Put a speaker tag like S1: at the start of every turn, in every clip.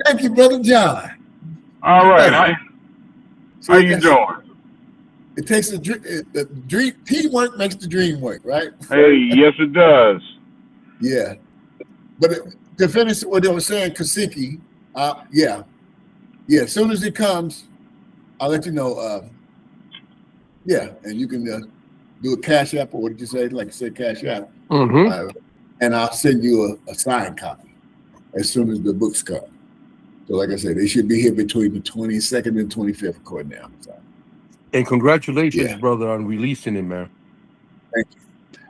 S1: Thank you, Brother John.
S2: All right.
S1: Hey,
S2: How
S1: see,
S2: you doing?
S1: it takes the dream. Teamwork makes the dream work, right?
S2: Hey, yes, it does.
S1: Yeah. But to finish what they were saying, Kasiki, yeah. As soon as it comes, I'll let you know. Yeah, and you can do a cash app, or what did you say? Like you said, cash app. And I'll send you a signed copy as soon as the books come. So, like I said, they should be here between the 22nd and 25th, according to Amazon.
S3: And congratulations, brother, on releasing it, man.
S1: Thank you.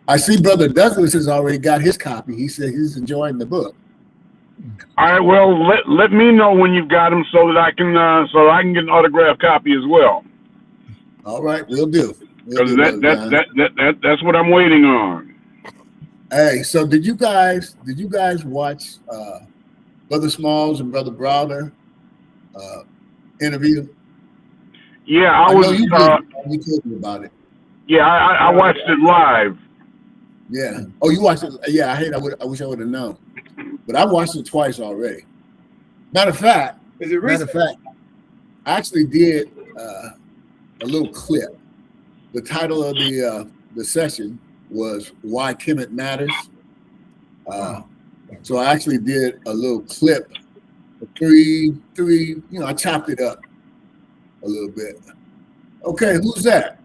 S1: I see Brother Douglas has already got his copy. He said he's enjoying the book.
S2: All right. Well, let me know when you've got them so that I can get an autographed copy as well.
S1: All right, we'll do.
S2: Because that's what I'm waiting on.
S1: Hey, so did you guys watch Brother Smalls and Brother Browder interview?
S2: Yeah,
S1: I know you told me about it.
S2: Yeah, I watched it live.
S1: Yeah. Oh, you watched it? Yeah. I wish I would have known, but I watched it twice already. Matter of fact, I actually did a little clip. The title of the session was "Why Kemet Matters." So I actually did a little clip, three. I chopped it up a little bit. Okay, who's that?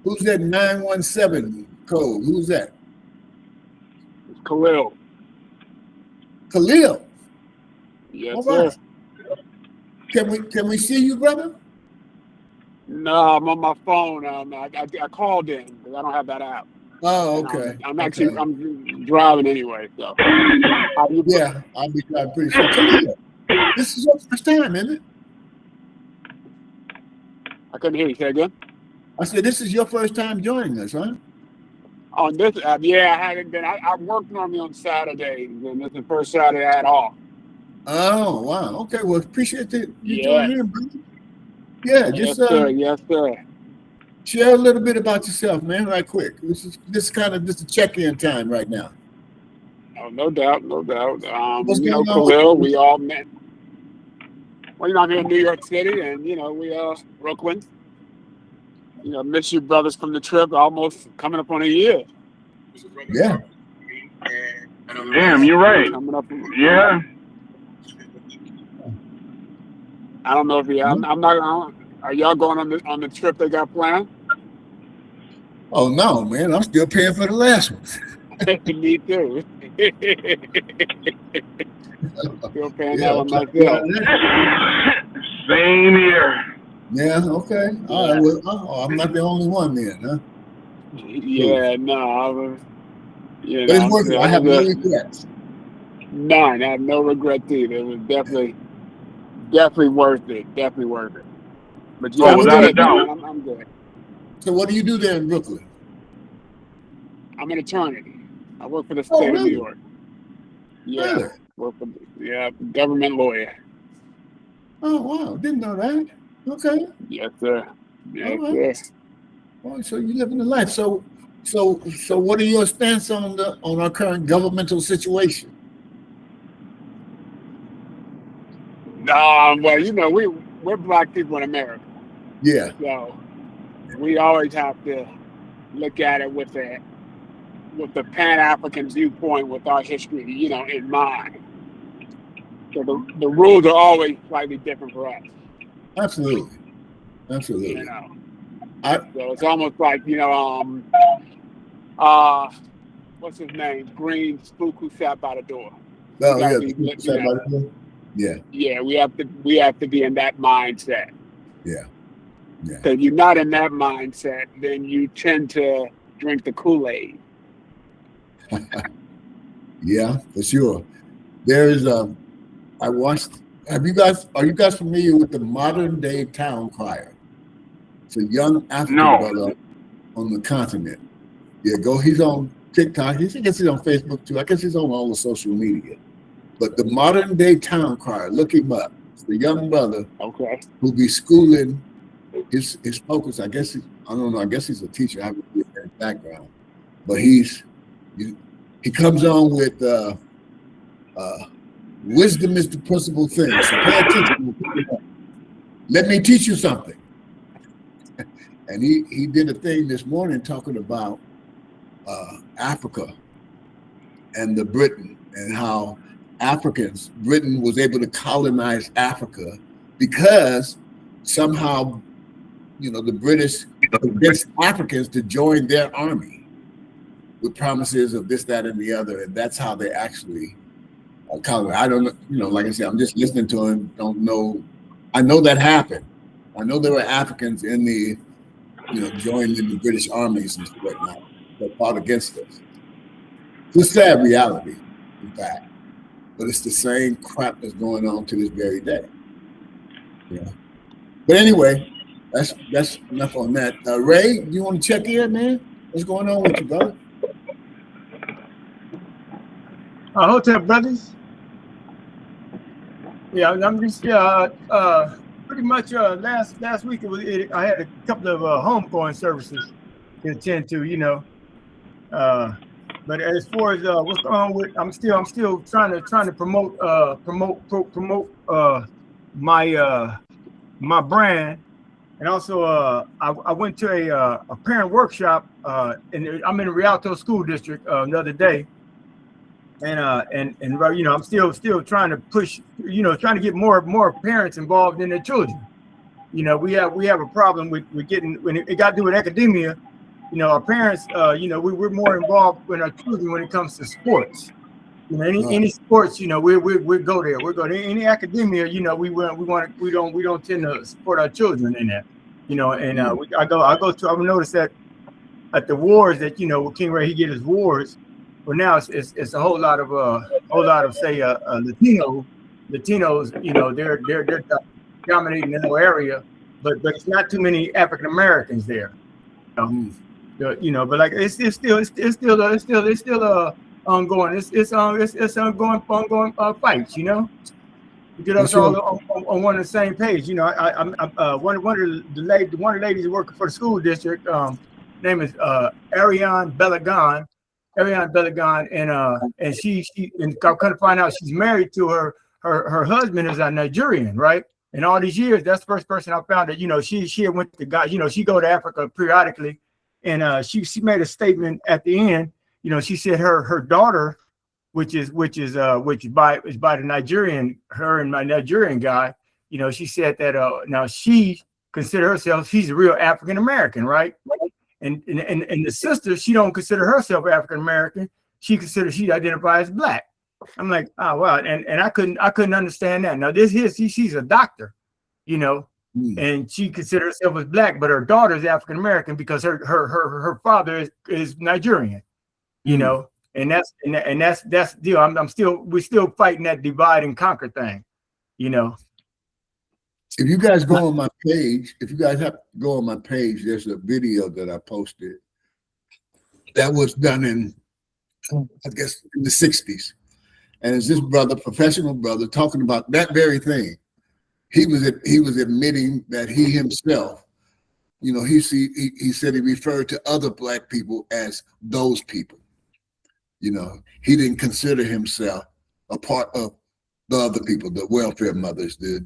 S1: Who's that 917 code? Who's that?
S4: It's Khalil.
S1: Khalil.
S4: Yes,
S1: all right.
S4: Sir.
S1: Can we see you, brother?
S4: No, I'm on my phone. I called in because I don't have that app.
S1: Oh, okay.
S4: I'm driving anyway, so.
S1: Yeah, I'll be driving pretty soon. Khalil, this is your first time, isn't it?
S4: I couldn't hear you. Say again?
S1: I said, this is your first time joining us, huh?
S4: On this app, yeah, I hadn't been. I work normally on Saturdays, and this is the first Saturday I had off.
S1: Oh, wow. Okay, well, appreciate you
S4: joining
S1: in, brother. Yeah,
S4: yes,
S1: just
S4: sir. Yes, sir.
S1: Share a little bit about yourself, man, right quick. This is kind of just a check-in time right now.
S4: Oh, no doubt.
S1: What's going on?
S4: Khalil, we all met. Well, I'm here in New York City, and we are Brooklyn. Miss you brothers from the trip. Almost coming up on a year.
S1: Yeah.
S2: Damn, you're right.
S4: Coming up.
S2: Yeah.
S4: I don't know if I'm not. Are y'all going on the trip they got planned?
S1: Oh no, man! I'm still paying for the last one.
S4: Me too. Still paying that one myself.
S2: Same here.
S1: Yeah. Okay. All right. Well, I'm not the only one then, huh?
S4: Yeah. No. I was.
S1: But it's worth it. I have no regrets.
S4: None. I have no regrets either. It was definitely worth it. Definitely worth it. But yeah,
S2: without a doubt.
S4: I'm good.
S1: So what do you do there in Brooklyn?
S4: I'm an attorney. I work for the state of New York. Yeah.
S1: Really?
S4: Work for government lawyer.
S1: Oh wow! Didn't know that. Okay.
S4: Yes, sir. Yes,
S1: right.
S4: sir.
S1: Oh, so you living the life. So what are your stance on our current governmental situation?
S4: Well, we're black people in America.
S1: Yeah.
S4: So we always have to look at it with the Pan-African viewpoint, with our history, in mind. So the rules are always slightly different for us.
S1: Absolutely. Absolutely.
S4: So it's almost like, what's his name? Green spook who sat by the door.
S1: Oh, yeah. By the door? Yeah.
S4: Yeah, we have to be in that mindset.
S1: Yeah. Yeah.
S4: Because if you're not in that mindset, then you tend to drink the Kool-Aid.
S1: Yeah, for sure. There's are you guys familiar with the modern day town crier? It's a young African brother on the continent. Yeah, he's on TikTok. I guess he's on Facebook too. I guess he's on all the social media. But the modern day town crier, look him up. It's the young brother who'll be schooling his focus. I don't know, I guess he's a teacher. I haven't really heard his background. But he comes on with Wisdom is the principal thing. So pay attention. Let me teach you something. And he did a thing this morning talking about Africa and the Britain and how Britain was able to colonize Africa because somehow, the British convinced Africans to join their army with promises of this, that, and the other. And that's how they actually colonized. I don't know, like I said, I'm just listening to him, don't know. I know that happened. I know there were Africans in the, joined in the British armies and whatnot that fought against us. It's a sad reality, in fact. But it's the same crap that's going on to this very day. But anyway, that's enough on that. Ray, do you want to check in, man? What's going on with you, brother?
S5: Hotel brothers. Yeah, I'm just pretty much last week I had a couple of homegoing services to attend to, but as far as what's going on with, I'm still trying to promote my brand, and also I went to a parent workshop and I'm in the Rialto School District the other day, and I'm still trying to push, trying to get more parents involved in their children. We have a problem with getting, when it got to do with academia. Our parents, we're more involved with our children when it comes to sports. Any sports, we go there. We're going to any academia. We don't tend to support our children in that. I've noticed that at the wars that with King Ray, he get his wars. But now it's a whole lot of say Latinos. They're dominating the whole area, but it's not too many African Americans there. But like it's still ongoing. It's ongoing fights. To get us all on one of the same page. One of the ladies working for the school district. Name is Ariane Belagan. And she come to find out she's married to her husband is a Nigerian, right? And all these years, that's the first person I found that she went to God. She go to Africa periodically. And she made a statement at the end. She said her daughter, which is by the Nigerian, her and my Nigerian guy. She said that now she consider herself, she's a real African American, right? And the sister, she don't consider herself African American. She identifies as Black. I'm like, oh wow, and I couldn't understand that. Now she's a doctor, and she considers herself as Black, but her daughter is African American because her father is Nigerian, and that's deal. We're still fighting that divide and conquer thing,
S1: If you guys go on my page, there's a video that I posted that was done in, I guess, in the 60s. And it's this brother, professional brother, talking about that very thing. He was admitting that he himself, he said he referred to other Black people as those people. He didn't consider himself a part of the other people, the welfare mothers, the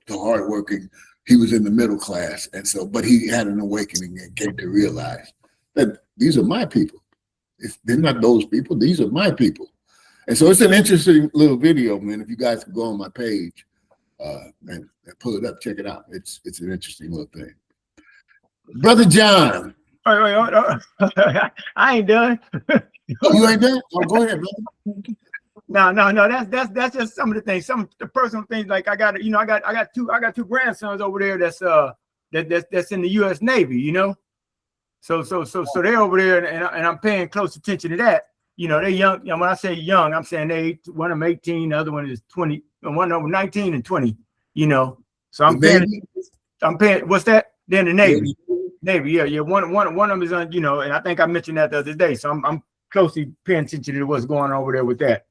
S1: hardworking. He was in the middle class, and so, but he had an awakening and came to realize that these are my people. They're not those people. These are my people. And so it's an interesting little video, man. If you guys can go on my page and pull it up, check it out. It's an interesting little thing. Brother John.
S5: Wait, I ain't done.
S1: Oh, you ain't done? Oh, go ahead, brother.
S5: No. That's just some of the things, some of the personal things. Like I got two grandsons over there that's in the U.S. Navy. So they're over there, and I'm paying close attention to that. They're young. When I say young, I'm saying one of them 18, the other one is 20, and one of them 19 and 20. So I'm paying. What's that? They're in the Navy. Navy, yeah. One of them is on. And I think I mentioned that the other day. So I'm closely paying attention to what's going on over there with that.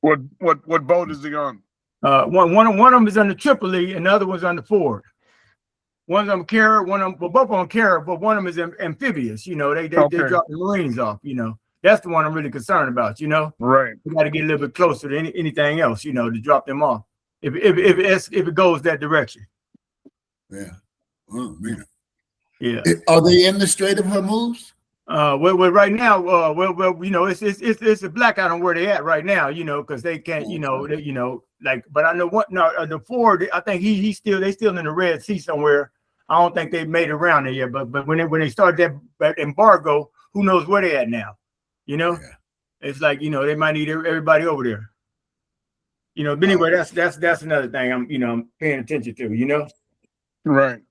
S2: What boat is he on?
S5: One of them is on the Tripoli, and the other one's on the Ford. One's on carrier, both on carrier, but one of them is amphibious. They drop the Marines off. That's the one I'm really concerned about. You know,
S2: Right.
S5: we got to get a little bit closer to anything else. You know, to drop them off if it goes that direction.
S1: Yeah. Oh man.
S5: Yeah.
S1: Are they in the Strait of Hormuz?
S5: Well, right now, well, you know, it's a blackout on where they at right now, you know, because they can't, you know, like, but I know what, no, the Ford, I think they still in the Red Sea somewhere. I don't think they made it around there yet, but when they started that embargo, who knows where they at now, you know? Yeah. It's like, you know, they might need everybody over there, you know. But anyway, that's another thing I'm paying attention to, you know.
S2: Right.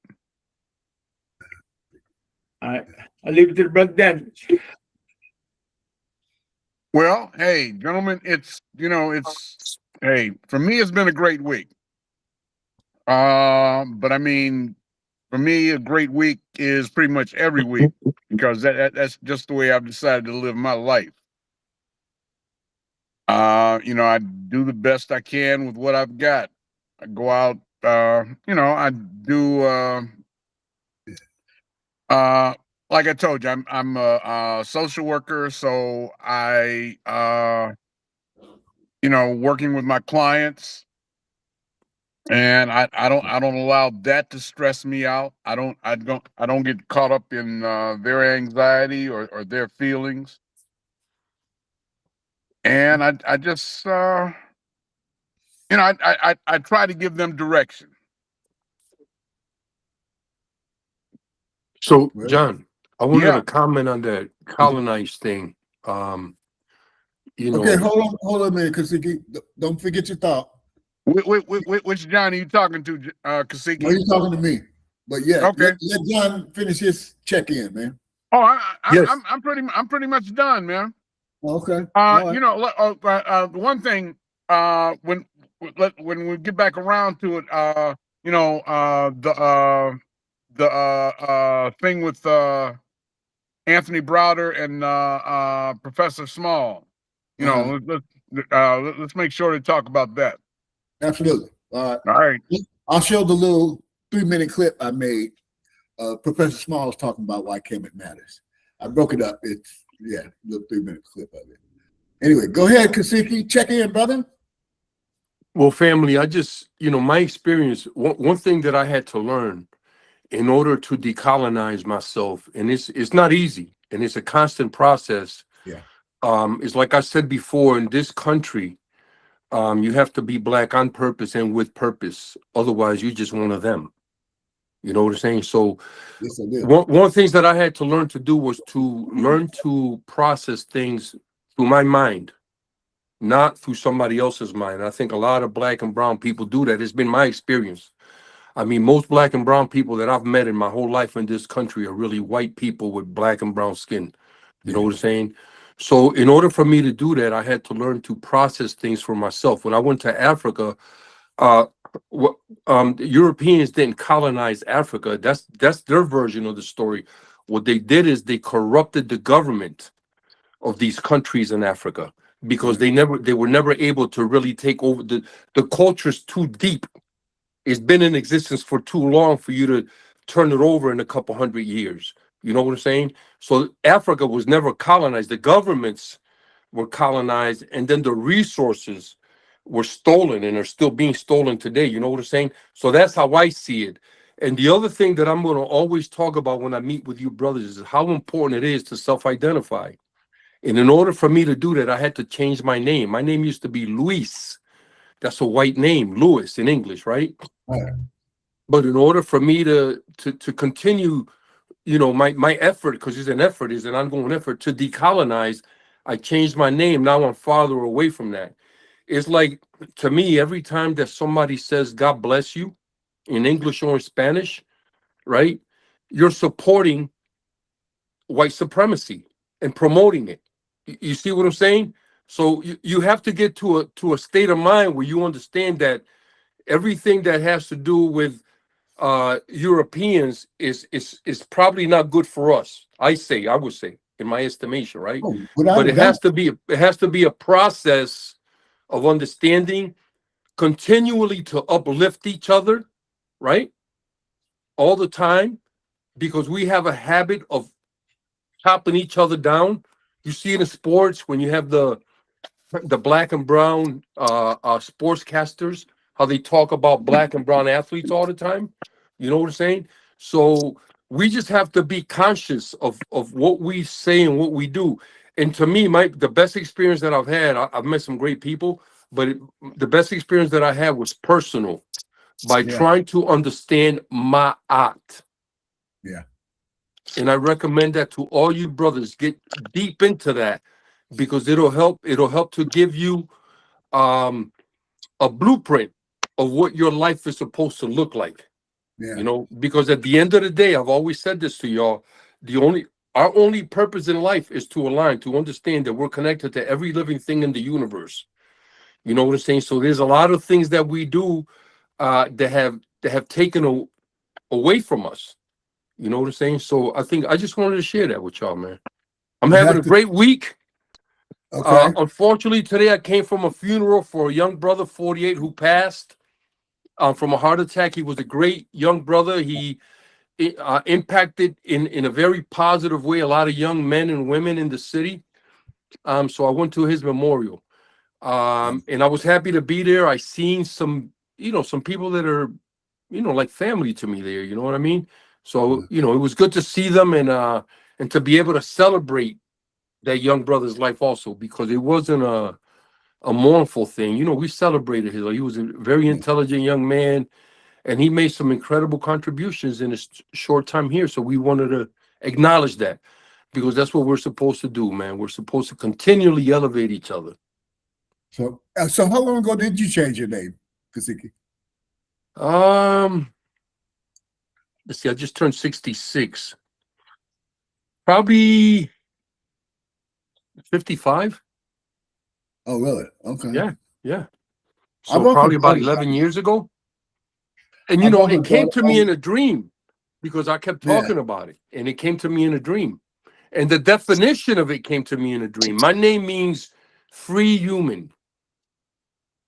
S5: All right, I leave it to the brother Dan.
S2: Well, hey, gentlemen, hey, for me, it's been a great week. But I mean, for me, a great week is pretty much every week because that's just the way I've decided to live my life. You know, I do the best I can with what I've got. I go out, you know, I do, like I told you, I'm a social worker, so I, you know, working with my clients, and I don't allow that to stress me out. I don't get caught up in their anxiety or their feelings, and I just you know, I try to give them direction.
S3: So, John, I wanted
S2: Yeah.
S3: to comment on that colonized thing. You know,
S1: Okay, hold on a minute, Kasiki. Don't forget your thought.
S2: Which John are you talking to, Kasiki?
S1: No, you're talking to me. But yeah,
S2: Okay.
S1: let John finish his check-in, man.
S2: Oh,
S3: Yes.
S2: I'm pretty much done, man.
S1: Okay.
S2: You know, one thing, when we get back around to it, you know, the thing with Anthony Browder and Professor Small, you know, let's make sure to talk about that.
S1: Absolutely. All
S2: right.
S1: I'll show the little 3-minute clip I made. Professor Small's talking about why Kemet matters. I broke it up. It's a little 3-minute clip of it. Anyway, go ahead, Kasiki. Check in, brother.
S3: Well, family, I just, you know, my experience, one thing that I had to learn in order to decolonize myself, and it's not easy, and it's a constant process.
S1: Yeah.
S3: It's like I said before, in this country, you have to be black on purpose and with purpose. Otherwise, you're just one of them. You know what I'm saying? So
S1: yes, I did.
S3: One of the things that I had to learn to do was to learn to process things through my mind, not through somebody else's mind. I think a lot of black and brown people do that. It's been my experience. I mean, most black and brown people that I've met in my whole life in this country are really white people with black and brown skin. You know what I'm saying? So in order for me to do that, I had to learn to process things for myself. When I went to Africa, the Europeans didn't colonize Africa. That's their version of the story. What they did is they corrupted the government of these countries in Africa because they were never able to really take over. The culture's too deep. It's been in existence for too long for you to turn it over in a couple hundred years. You know what I'm saying? So Africa was never colonized. The governments were colonized, and then the resources were stolen and are still being stolen today. You know what I'm saying? So that's how I see it. And the other thing that I'm going to always talk about when I meet with you brothers is how important it is to self-identify. And in order for me to do that, I had to change my name. My name used to be Luis. That's a white name, Louis in English, right?
S1: Right.
S3: But in order for me to continue, you know, my effort, because it's an effort, is an ongoing effort to decolonize, I changed my name. Now I'm farther away from that. It's like, to me, every time that somebody says God bless you in English or in Spanish, right, you're supporting white supremacy and promoting it. You see what I'm saying? So you have to get to a state of mind where you understand that everything that has to do with Europeans is probably not good for us. I would say, in my estimation, right? But it has to be a process of understanding, continually to uplift each other, right? All the time, because we have a habit of chopping each other down You see it in sports when you have the black and brown sportscasters, how they talk about black and brown athletes all the time. You know what I'm saying? So we just have to be conscious of what we say and what we do. And to me, the best experience that I've had, I've met some great people, but the best experience that I had was personal, by trying to understand Ma'at.
S1: Yeah.
S3: And I recommend that to all you brothers. Get deep into that, because it'll help to give you a blueprint of what your life is supposed to look like.
S1: Yeah.
S3: You know, because at the end of the day, I've always said this to y'all, our only purpose in life is to align, to understand that we're connected to every living thing in the universe. You know what I'm saying? So there's a lot of things that we do that have taken away from us. You know what I'm saying? So I just wanted to share that with y'all, man. I'm having a great week.
S1: Okay.
S3: Unfortunately, today I came from a funeral for a young brother, 48, who passed from a heart attack. He was a great young brother. He impacted in a very positive way a lot of young men and women in the city. So I went to his memorial, and I was happy to be there. I seen some people that are, like family to me there. You know what I mean? So it was good to see them and to be able to celebrate that young brother's life also, because it wasn't a mournful thing. We celebrated his life. He was a very intelligent young man, and he made some incredible contributions in his short time here. So we wanted to acknowledge that, because that's what we're supposed to do, man. We're supposed to continually elevate each other.
S1: So how long ago did you change your name, Kasiki?
S3: Let's see, I just turned 66. Probably 55.
S1: Oh, really? Okay.
S3: Yeah. So probably about 11 years ago. And it came to me in a dream, because I kept talking about it, and it came to me in a dream. And the definition of it came to me in a dream. My name means free human.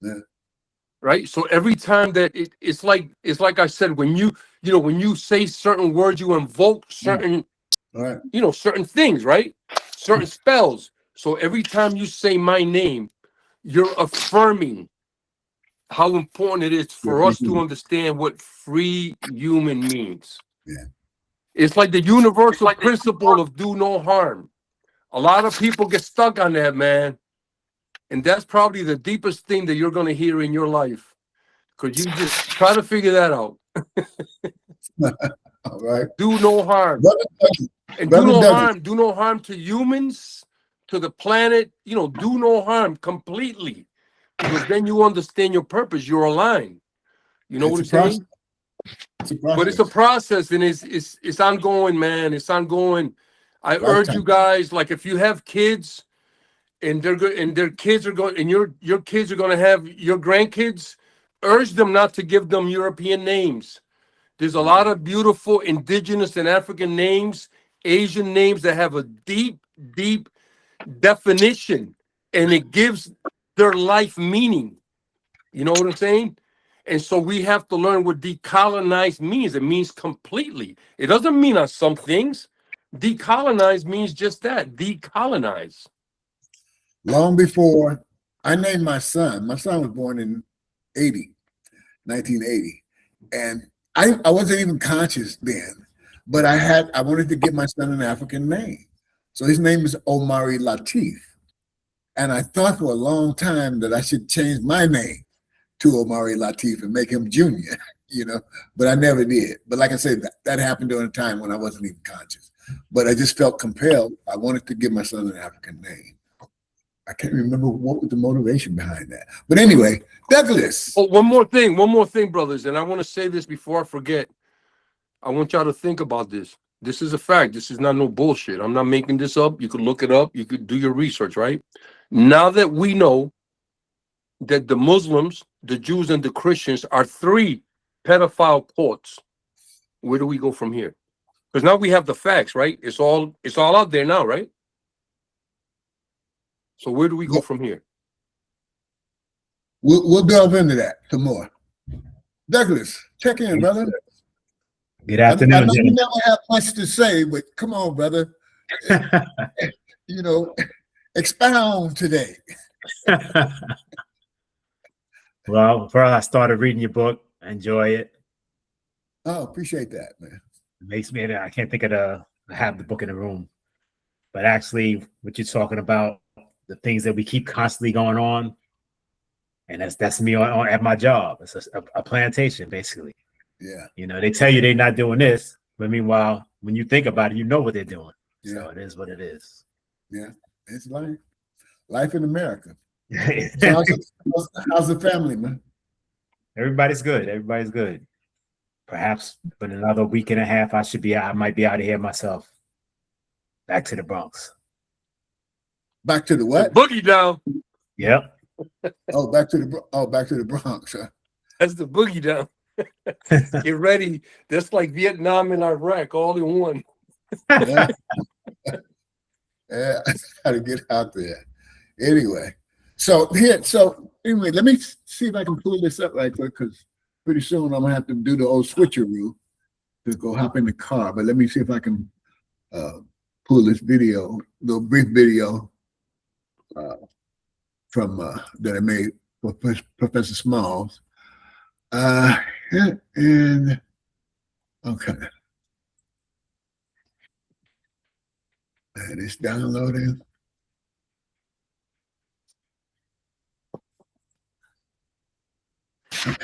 S1: Yeah.
S3: Right? So every time that it's like I said, when you say certain words, you invoke certain certain things, right? Certain spells. So every time you say my name, you're affirming how important it is for us to understand what free human means.
S1: Yeah.
S3: It's like the universal principle of do no harm. A lot of people get stuck on that, man. And that's probably the deepest thing that you're going to hear in your life. Because you just try to figure that out.
S1: All right.
S3: Do no harm. And do no harm to humans, to the planet. Do no harm completely. Because then you understand your purpose. You're aligned. You know what I'm saying? But it's a process, and it's ongoing, man. It's ongoing. I urge you guys, like, if you have kids and they're good, and their kids are going, and your kids are going to have your grandkids, urge them not to give them European names. There's a lot of beautiful indigenous and African names, Asian names that have a deep, deep definition, and it gives their life meaning. You know what I'm saying? And so we have to learn what decolonize means. It means completely. It doesn't mean on some things. Decolonize means just that, decolonize.
S1: Long before I named my son was born in 1980. And I wasn't even conscious then, but I wanted to give my son an African name. So his name is Omari Latif. And I thought for a long time that I should change my name to Omari Latif and make him Junior, but I never did. But like I said, that happened during a time when I wasn't even conscious. But I just felt compelled. I wanted to give my son an African name. I can't remember what was the motivation behind that. But anyway, Douglas.
S3: Oh, one more thing, brothers. And I want to say this before I forget. I want y'all to think about this. This is a fact. This is not no bullshit. I'm not making this up. You could look it up. You could do your research, right? Now that we know that the Muslims, the Jews, and the Christians are 3 pedophile courts, where do we go from here? Because now we have the facts, right? It's all out there now, right? So where do we go from here?
S1: We'll delve into that some more. Douglas, check in, brother.
S6: Good afternoon.
S1: I know you never have much to say, but come on, brother. Expound today.
S6: Well, first I started reading your book. I enjoy it.
S1: Oh, appreciate that, man.
S6: It makes me. I can't think of I have the book in the room, but actually, what you're talking about, the things that we keep constantly going on, and that's me on at my job. It's a plantation, basically.
S1: Yeah.
S6: You know, they tell you they're not doing this, but meanwhile, when you think about it, you know what they're doing.
S1: Yeah.
S6: So it is what it is.
S1: Yeah, it's life in America. So how's the family, man?
S6: Everybody's good. Everybody's good. Perhaps in another week and a half, I might be out of here myself. Back to the Bronx.
S1: Back to the what?
S3: Boogie down.
S6: Yep.
S1: Back to the Bronx. Huh?
S3: That's the boogie down. Get ready. That's like Vietnam and Iraq all in one.
S1: Yeah. Yeah, I gotta get out there. Anyway, anyway, let me see if I can pull this up right quick, because pretty soon I'm gonna have to do the old switcheroo to go hop in the car. But let me see if I can pull this video, little brief video from that I made for Professor Smalls. And okay. And it's downloading. Okay.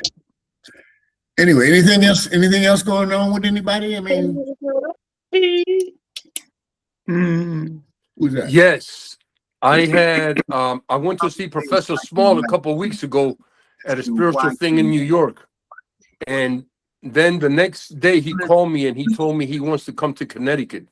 S1: Anyway, anything else going on with anybody? I mean, who's that?
S3: Yes. I went to see Professor Small a couple of weeks ago at a spiritual thing in New York. And then the next day he called me and he told me he wants to come to Connecticut.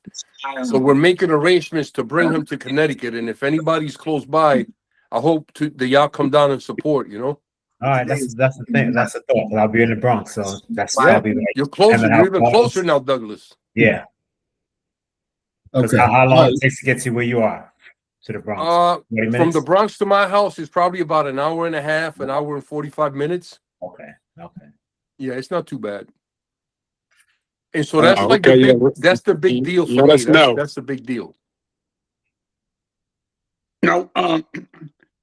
S3: So we're making arrangements to bring him to Connecticut. And if anybody's close by, I hope that y'all come down and support, you know?
S6: All right, that's the thing. That's the thought. I'll be in the Bronx, so that's
S3: Yeah.
S6: probably like
S3: You're closer. You're even
S6: 7.5
S3: closer now, Douglas.
S6: Yeah.
S1: Okay.
S6: How long it takes to get to where you are, to the Bronx? 20
S3: From
S6: minutes?
S3: the Bronx to my house is probably about an hour and a half, an hour and 45 minutes.
S6: Okay.
S3: Yeah, it's not too bad. And so that's like that's the big deal for
S4: Let
S3: me.
S4: us know.
S3: That's the big deal.
S2: No,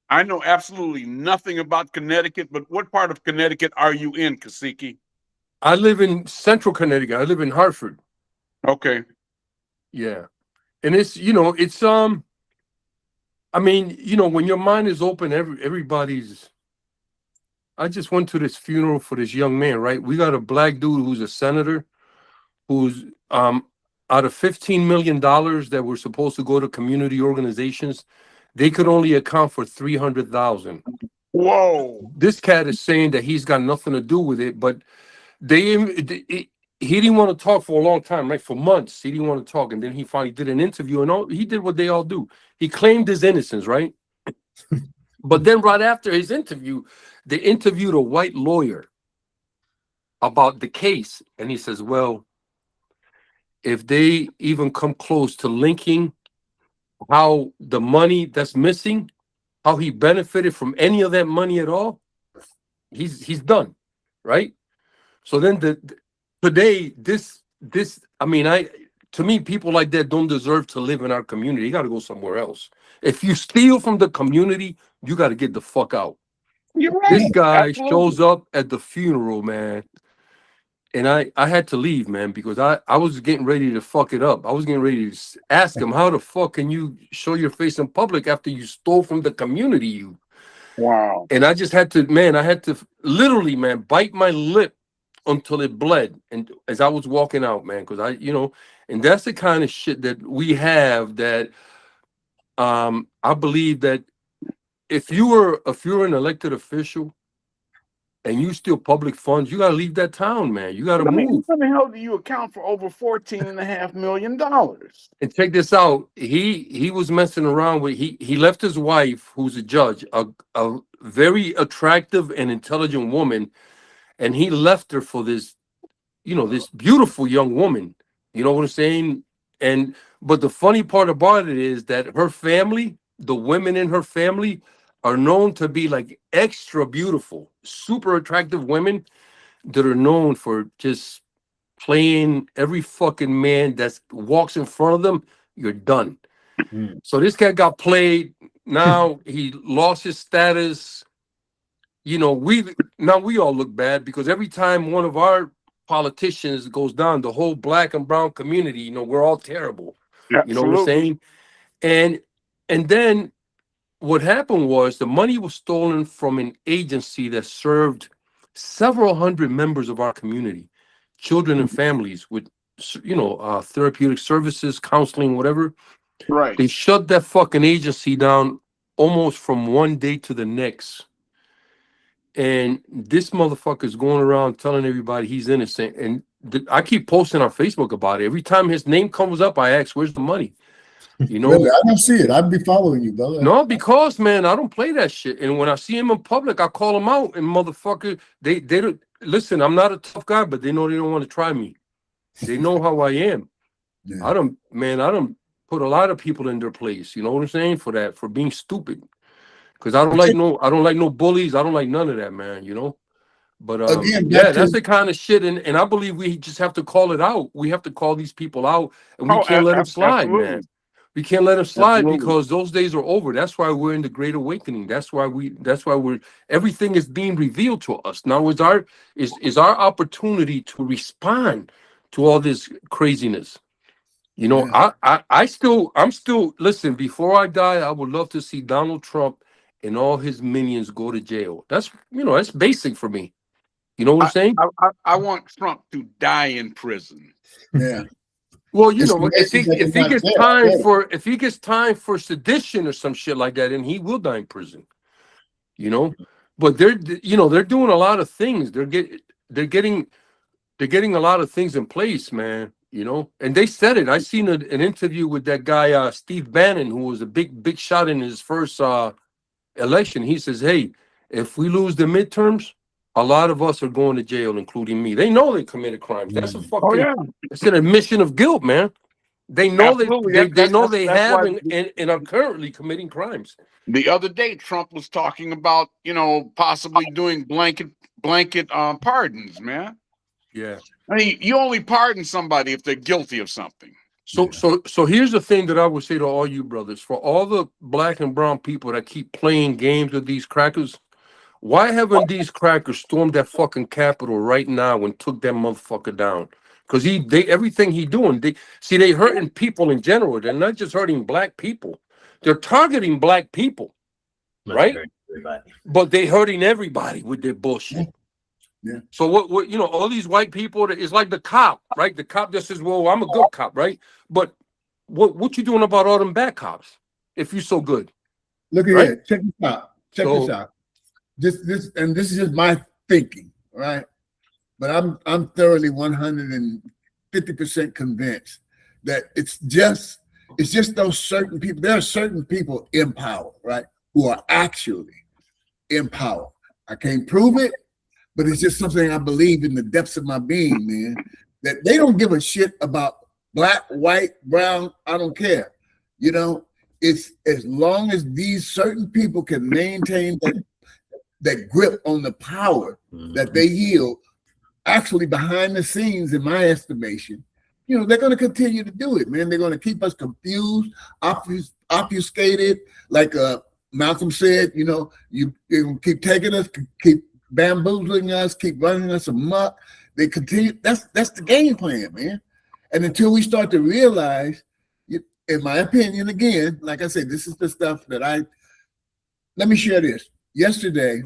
S2: I know absolutely nothing about Connecticut, but what part of Connecticut are you in, Kasiki?
S3: I live in central Connecticut. I live in Hartford.
S2: Okay.
S3: Yeah. And it's, I mean, when your mind is open, everybody's. I just went to this funeral for this young man, right? We got a black dude who's a senator, who's out of $15 million that were supposed to go to community organizations, they could only account for 300,000.
S2: Whoa.
S3: This cat is saying that he's got nothing to do with it, but he didn't want to talk for a long time, right? For months, he didn't want to talk, and then he finally did an interview, and he did what they all do. He claimed his innocence, right? But then right after his interview, they interviewed a white lawyer about the case, and he says, well, if they even come close to linking how the money that's missing, how he benefited from any of that money at all, he's done, right? So then today, I mean, to me, people like that don't deserve to live in our community. You got to go somewhere else. If you steal from the community, you got to get the fuck out.
S2: You're right.
S3: This guy
S2: Absolutely.
S3: shows up at the funeral, man. And I had to leave, man, because I was getting ready to fuck it up. I was getting ready to ask him, how the fuck can you show your face in public after you stole from the community?
S2: Wow.
S3: And I just had to, man, literally, man, bite my lip until it bled. And as I was walking out, man, because and that's the kind of shit that we have that I believe that if you're an elected official and you steal public funds, you got to leave that town, man. You got to move.
S2: How the hell do you account for over $14.5 million?
S3: And check this out. He was messing around with, he left his wife, who's a judge, a very attractive and intelligent woman, and he left her for this, this beautiful young woman. You know what I'm saying? But the funny part about it is that her family, the women in her family, are known to be like extra beautiful, super attractive women that are known for just playing every fucking man that walks in front of them. You're done. So this cat got played. Now he lost his status. You know, we all look bad because every time one of our politicians goes down, the whole black and brown community, you know, we're all terrible. You know what I'm saying? And then what happened was the money was stolen from an agency that served several hundred members of our community, children and families with, you know, therapeutic services, counseling, whatever.
S2: Right.
S3: They shut that fucking agency down almost from one day to the next. And this motherfucker is going around telling everybody he's innocent. And I keep posting on Facebook about it. Every time his name comes up, I ask, where's the money? You know,
S1: Really, I don't see it. I'd be following you, brother.
S3: no, because man, I don't play that shit. And when I see him in public, I call him out. And motherfucker, they don't listen. I'm not a tough guy, but they know they don't want to try me. They know how I am.
S1: Yeah.
S3: I don't put a lot of people in their place. You know what I'm saying? For being stupid. Because I don't like no bullies. I don't like none of that, man. You know. But
S1: Again,
S3: yeah, that's the kind of shit, and I believe we just have to call it out. We have to call these people out, and we can't let them slide, man. We can't let them slide because those days are over. That's why we're in the Great Awakening. That's why we're everything is being revealed to us. Now is our opportunity to respond to all this craziness. You know, yeah. I'm still listen, before I die, I would love to see Donald Trump and all his minions go to jail. That's that's basic for me. You know what I'm saying?
S2: I want Trump to die in prison.
S1: Yeah.
S3: Well, you know, if he gets time for sedition or some shit like that, and he will die in prison. You know, but they're doing a lot of things. They're getting a lot of things in place, man. You know, and they said it. I seen an interview with that guy Steve Bannon, who was a big shot in his first election. He says, "Hey, if we lose the midterms, a lot of us are going to jail, including me." They know they committed crimes. That's a fucking it's an admission of guilt, man. They know they have and are currently committing crimes.
S2: The other day, Trump was talking about, possibly doing blanket pardons, man.
S3: Yeah.
S2: I mean, you only pardon somebody if they're guilty of something.
S3: So here's the thing that I would say to all you brothers, for all the black and brown people that keep playing games with these crackers, why haven't these crackers stormed that fucking Capitol right now and took that motherfucker down? Because everything he doing, they hurting people in general. They're not just hurting black people. They're targeting black people, right? But they hurting everybody with their bullshit.
S1: Yeah.
S3: So what all these white people, it's like the cop, right? The cop that says, well, I'm a good cop, right? But what you doing about all them bad cops if you're so good?
S1: Look at it. Check this out. This out. This is just my thinking, right? But I'm thoroughly 150% convinced that it's just those certain people. There are certain people in power, right, who are actually in power. I can't prove it, but it's just something I believe in the depths of my being, man, that they don't give a shit about black, white, brown. I don't care. You know, it's as long as these certain people can maintain that grip on the power that they yield, actually behind the scenes, in my estimation, they're going to continue to do it, man. They're going to keep us confused, obfuscated, like Malcolm said. You're going to keep taking us, keep bamboozling us, keep running us amok. They continue. That's the game plan, man. And until we start to realize, in my opinion, again, like I said, this is the stuff that let me share this. Yesterday,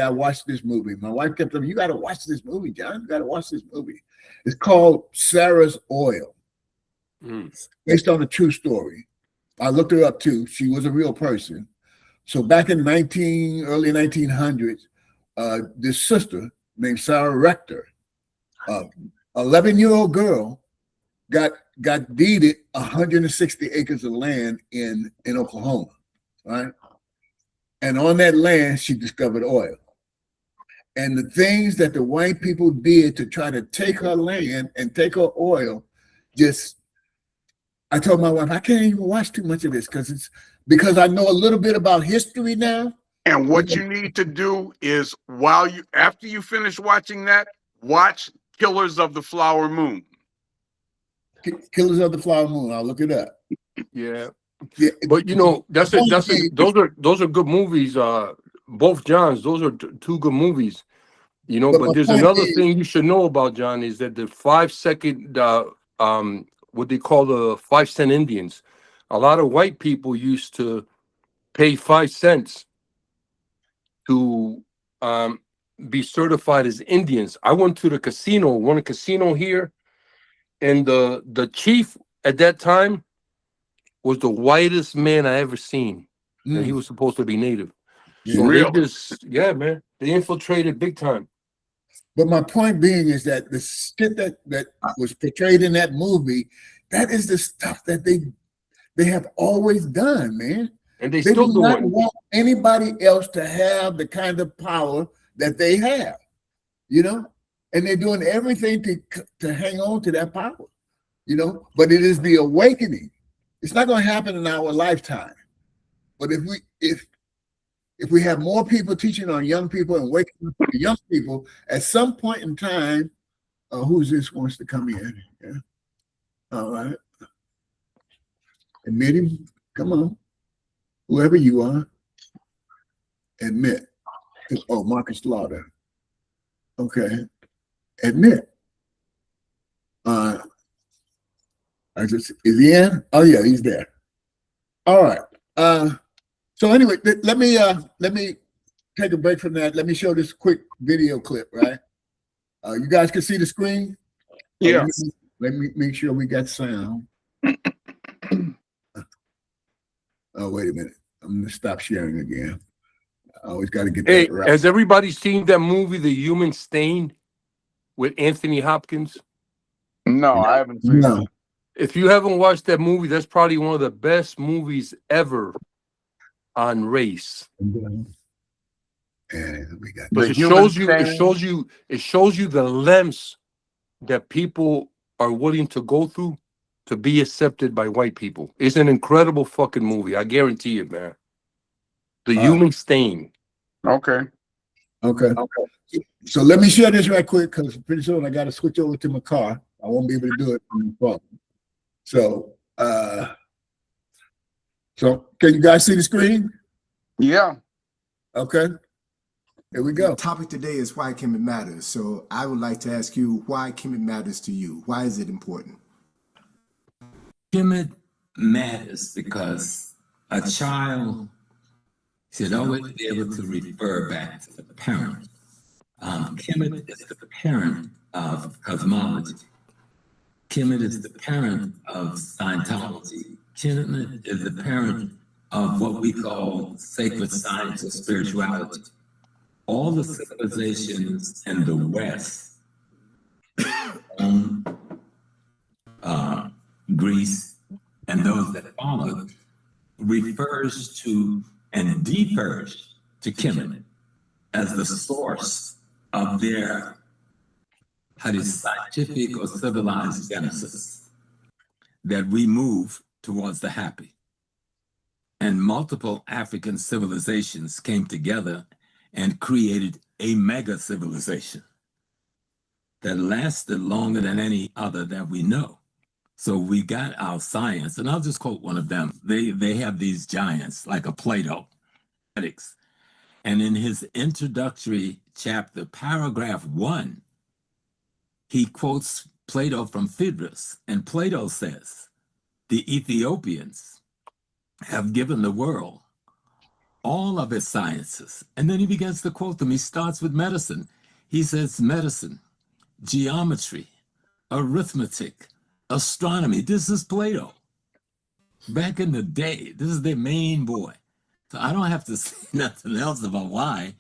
S1: I watched this movie. My wife kept telling me, "You got to watch this movie, John. You got to watch this movie." It's called Sarah's Oil. Based on a true story. I looked her up too. She was a real person. So back in early 1900s, this sister named Sarah Rector, 11-year-old girl, got deeded 160 acres of land in Oklahoma, right? And on that land, she discovered oil. And the things that the white people did to try to take her land and take her oil, I told my wife, I can't even watch too much of this because I know a little bit about history now.
S2: And what you need to do is after you finish watching that, watch Killers of the Flower Moon.
S1: Killers of the Flower Moon. I'll look it up.
S3: Yeah.
S1: Yeah,
S3: But you know, those are good movies. Both Johns, those are two good movies. You know,
S1: but
S3: but
S1: my
S3: there's
S1: point
S3: another
S1: is,
S3: thing you should know about John is that the 5 second what they call the 5 cent Indians. A lot of white people used to pay 5 cents to be certified as Indians. I went to the casino, one casino here, and the chief at that time was the whitest man I ever seen, and he was supposed to be native. So
S1: yeah.
S3: they
S2: Really?
S3: just, yeah, man, they infiltrated big time.
S1: But my point being is that the shit that was portrayed in that movie, that is the stuff that they have always done, man.
S3: And they
S1: They
S3: still
S1: do not
S3: doing.
S1: want anybody else to have the kind of power that they have, you know, and they're doing everything to hang on to that power, you know. But it is the awakening. It's not going to happen in our lifetime. But if we have more people teaching on young people and waking up the young people, at some point in time, who's this wants to come in? Yeah. All right. Admit him. Come on. Whoever you are, admit. Oh, Marcus Slaughter. Okay. Admit. Is he in? Oh yeah, he's there. All right. So anyway, let me take a break from that. Let me show this quick video clip, right? You guys can see the screen?
S2: Yeah.
S1: Let me make sure we got sound. Oh, wait a minute. I'm gonna stop sharing again. I always got to get
S3: Hey,
S1: that right.
S3: has everybody seen that movie, The Human Stain, with Anthony Hopkins?
S2: No, I haven't seen
S1: No.
S2: it.
S3: If you haven't watched that movie, that's probably one of the best movies ever on race.
S1: And we got
S3: Because
S2: The
S3: it
S2: Human
S3: shows you the lengths that people are willing to go through to be accepted by white people. It's an incredible fucking movie. I guarantee it, man. The Human Stain.
S2: Okay.
S1: Okay. So let me share this right quick because pretty soon I got to switch over to my car. I won't be able to do it from the phone. So, can you guys see the screen?
S2: Yeah.
S1: Okay. Here we go.
S7: The topic today is why Kemet matters. So I would like to ask you why Kemet matters to you. Why is it important?
S8: Kemet matters because a child should always be able to refer back to the parent. Kemet is the parent of cosmology. Kemet is the parent of Scientology. Kemet is the parent of what we call sacred science or spirituality. All the civilizations in the West, Greece, and those that followed, refers to and defers to Kemet as the source of their scientific or civilized genesis, that we move towards the happy. And multiple African civilizations came together and created a mega civilization that lasted longer than any other that we know. So we got our science, and I'll just quote one of them. They have these giants like a Plato. And in his introductory chapter, paragraph 1, he quotes Plato from Phaedrus, and Plato says, the Ethiopians have given the world all of its sciences. And then he begins to quote them. He starts with medicine. He says medicine, geometry, arithmetic, astronomy. This is Plato. Back in the day, this is their main boy. So I don't have to say nothing else about why.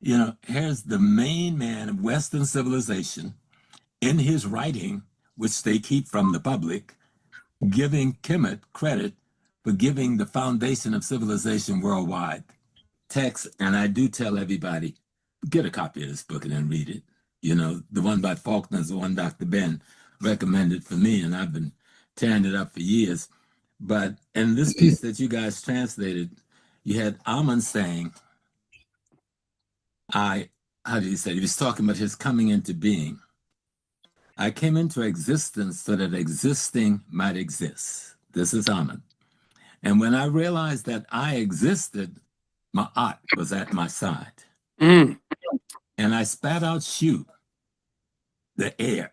S8: You know, here's the main man of Western civilization in his writing, which they keep from the public, giving Kemet credit for giving the foundation of civilization worldwide. Text, and I do tell everybody, get a copy of this book and then read it. You know, the one by Faulkner is the one Dr. Ben recommended for me, and I've been tearing it up for years. But in this piece that you guys translated, you had Amun saying, how did he say? He was talking about his coming into being. I came into existence so that existing might exist. This is Amun. And when I realized that I existed, my aunt was at my side.
S3: Mm.
S8: And I spat out Shu, the air,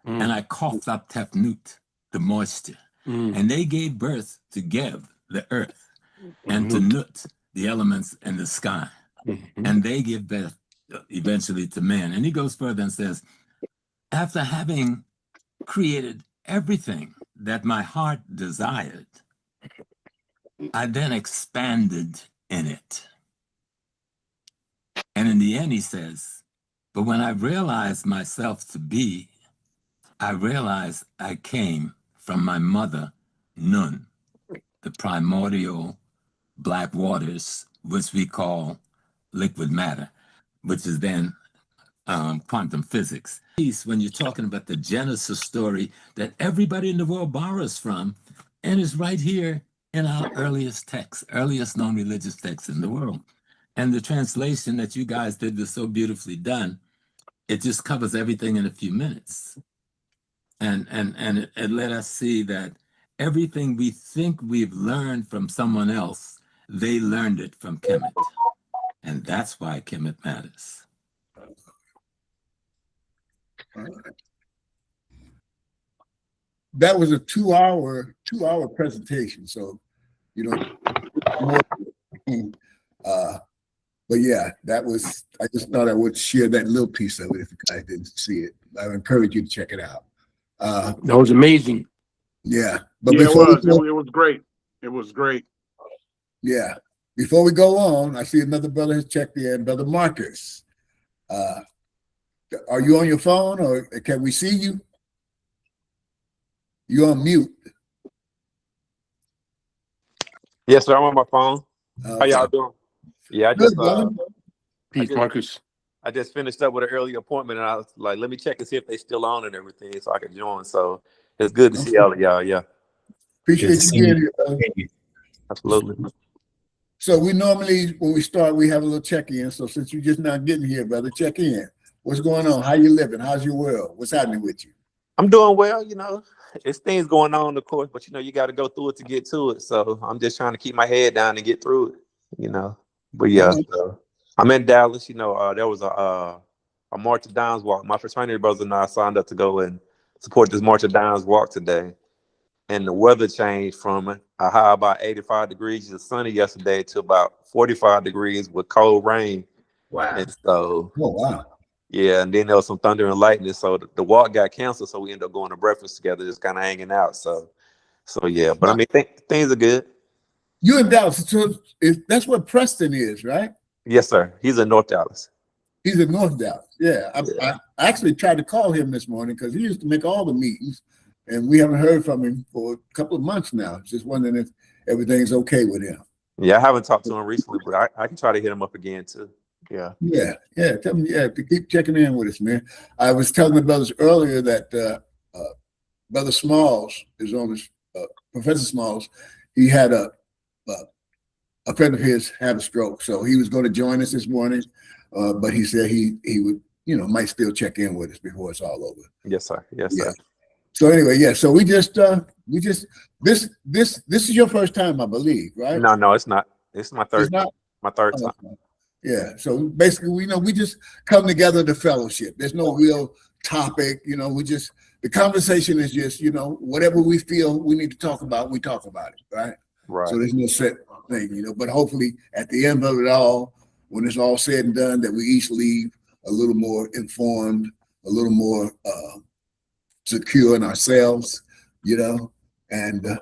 S8: and I coughed up Tefnut, the moisture. And they gave birth to Geb, the earth, and to Nut, the elements and the sky. And they give birth eventually to man. And he goes further and says, after having created everything that my heart desired, I then expanded in it. And in the end, he says, but when I realized myself to be, I realized I came from my mother, Nun, the primordial black waters, which we call liquid matter, which is then quantum physics. When you're talking about the Genesis story that everybody in the world borrows from, and is right here in our earliest text, earliest known religious text in the world. And the translation that you guys did was so beautifully done. It just covers everything in a few minutes. And it let us see that everything we think we've learned from someone else, they learned it from Kemet. And that's why Kemet matters.
S1: That was a two-hour presentation. So, you know, more, but yeah, that was, I just thought I would share that little piece of it if you guys didn't see it. I would encourage you to check it out.
S3: That was amazing.
S1: Yeah. But
S2: Yeah,
S1: before
S2: it was great. It was great.
S1: Yeah. Before we go on, I see another brother has checked in, Brother Marcus. Are you on your phone or can we see you? You're on mute.
S9: Yes, sir. I'm on my phone.
S1: Okay.
S9: How y'all doing? Yeah, I
S1: Good,
S9: just
S1: brother.
S3: Peace, Marcus.
S9: I just finished up with an early appointment, and I was like, let me check and see if they still on and everything, so I can join. So it's good to see all of y'all. Yeah,
S1: Appreciate you being here, brother.
S9: absolutely.
S1: So we normally, when we start, we have a little check-in. So since you're just not getting here, brother, check in. What's going on? How you living? How's your world? What's happening with you?
S9: I'm doing well. You know, it's things going on, of course, but you know, you got to go through it to get to it. So I'm just trying to keep my head down and get through it. You know, but yeah, so I'm in Dallas. You know, there was a March of Dimes walk. My fraternity brothers and I signed up to go and support this March of Dimes walk today. And the weather changed from a high about 85 degrees to sunny yesterday to about 45 degrees with cold rain.
S1: Wow.
S9: And so,
S1: oh, wow.
S9: Yeah, and then there was some thunder and lightning. So the walk got canceled. So we ended up going to breakfast together, just kind of hanging out. So yeah, but I mean, things are good.
S1: You in Dallas, so that's what Preston is, right?
S9: Yes, sir. He's in North Dallas.
S1: He's in North Dallas. Yeah. I actually tried to call him this morning because he used to make all the meetings. And we haven't heard from him for a couple of months now. Just wondering if everything's okay with him.
S9: Yeah, I haven't talked to him recently, but I can try to hit him up again too. Yeah.
S1: Yeah. Tell me, to keep checking in with us, man. I was telling the brothers earlier that Brother Smalls is on his, Professor Smalls. He had a friend of his had a stroke, so he was going to join us this morning, but he said he would, might still check in with us before it's all over.
S9: Yes, sir. Yes, sir.
S1: So anyway, yeah. So we just this is your first time, I believe, right?
S9: No, it's not. It's my third.
S1: It's not?
S9: My third time.
S1: Yeah. So basically, we just come together to fellowship. There's no real topic, the conversation is just, whatever we feel we need to talk about, we talk about it, right?
S9: Right.
S1: So there's no set thing, but hopefully at the end of it all, when it's all said and done, that we each leave a little more informed, a little more secure in ourselves, and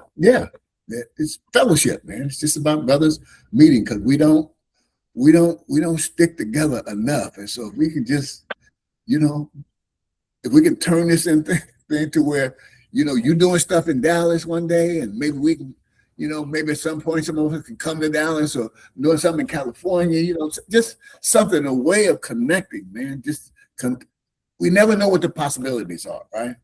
S1: it's fellowship, man. It's just about brothers meeting because we don't stick together enough. And so if we can just, if we can turn this thing to where, you're doing stuff in Dallas one day and maybe we can, maybe at some point some of us can come to Dallas or doing something in California, just something, a way of connecting, man. We never know what the possibilities are, right?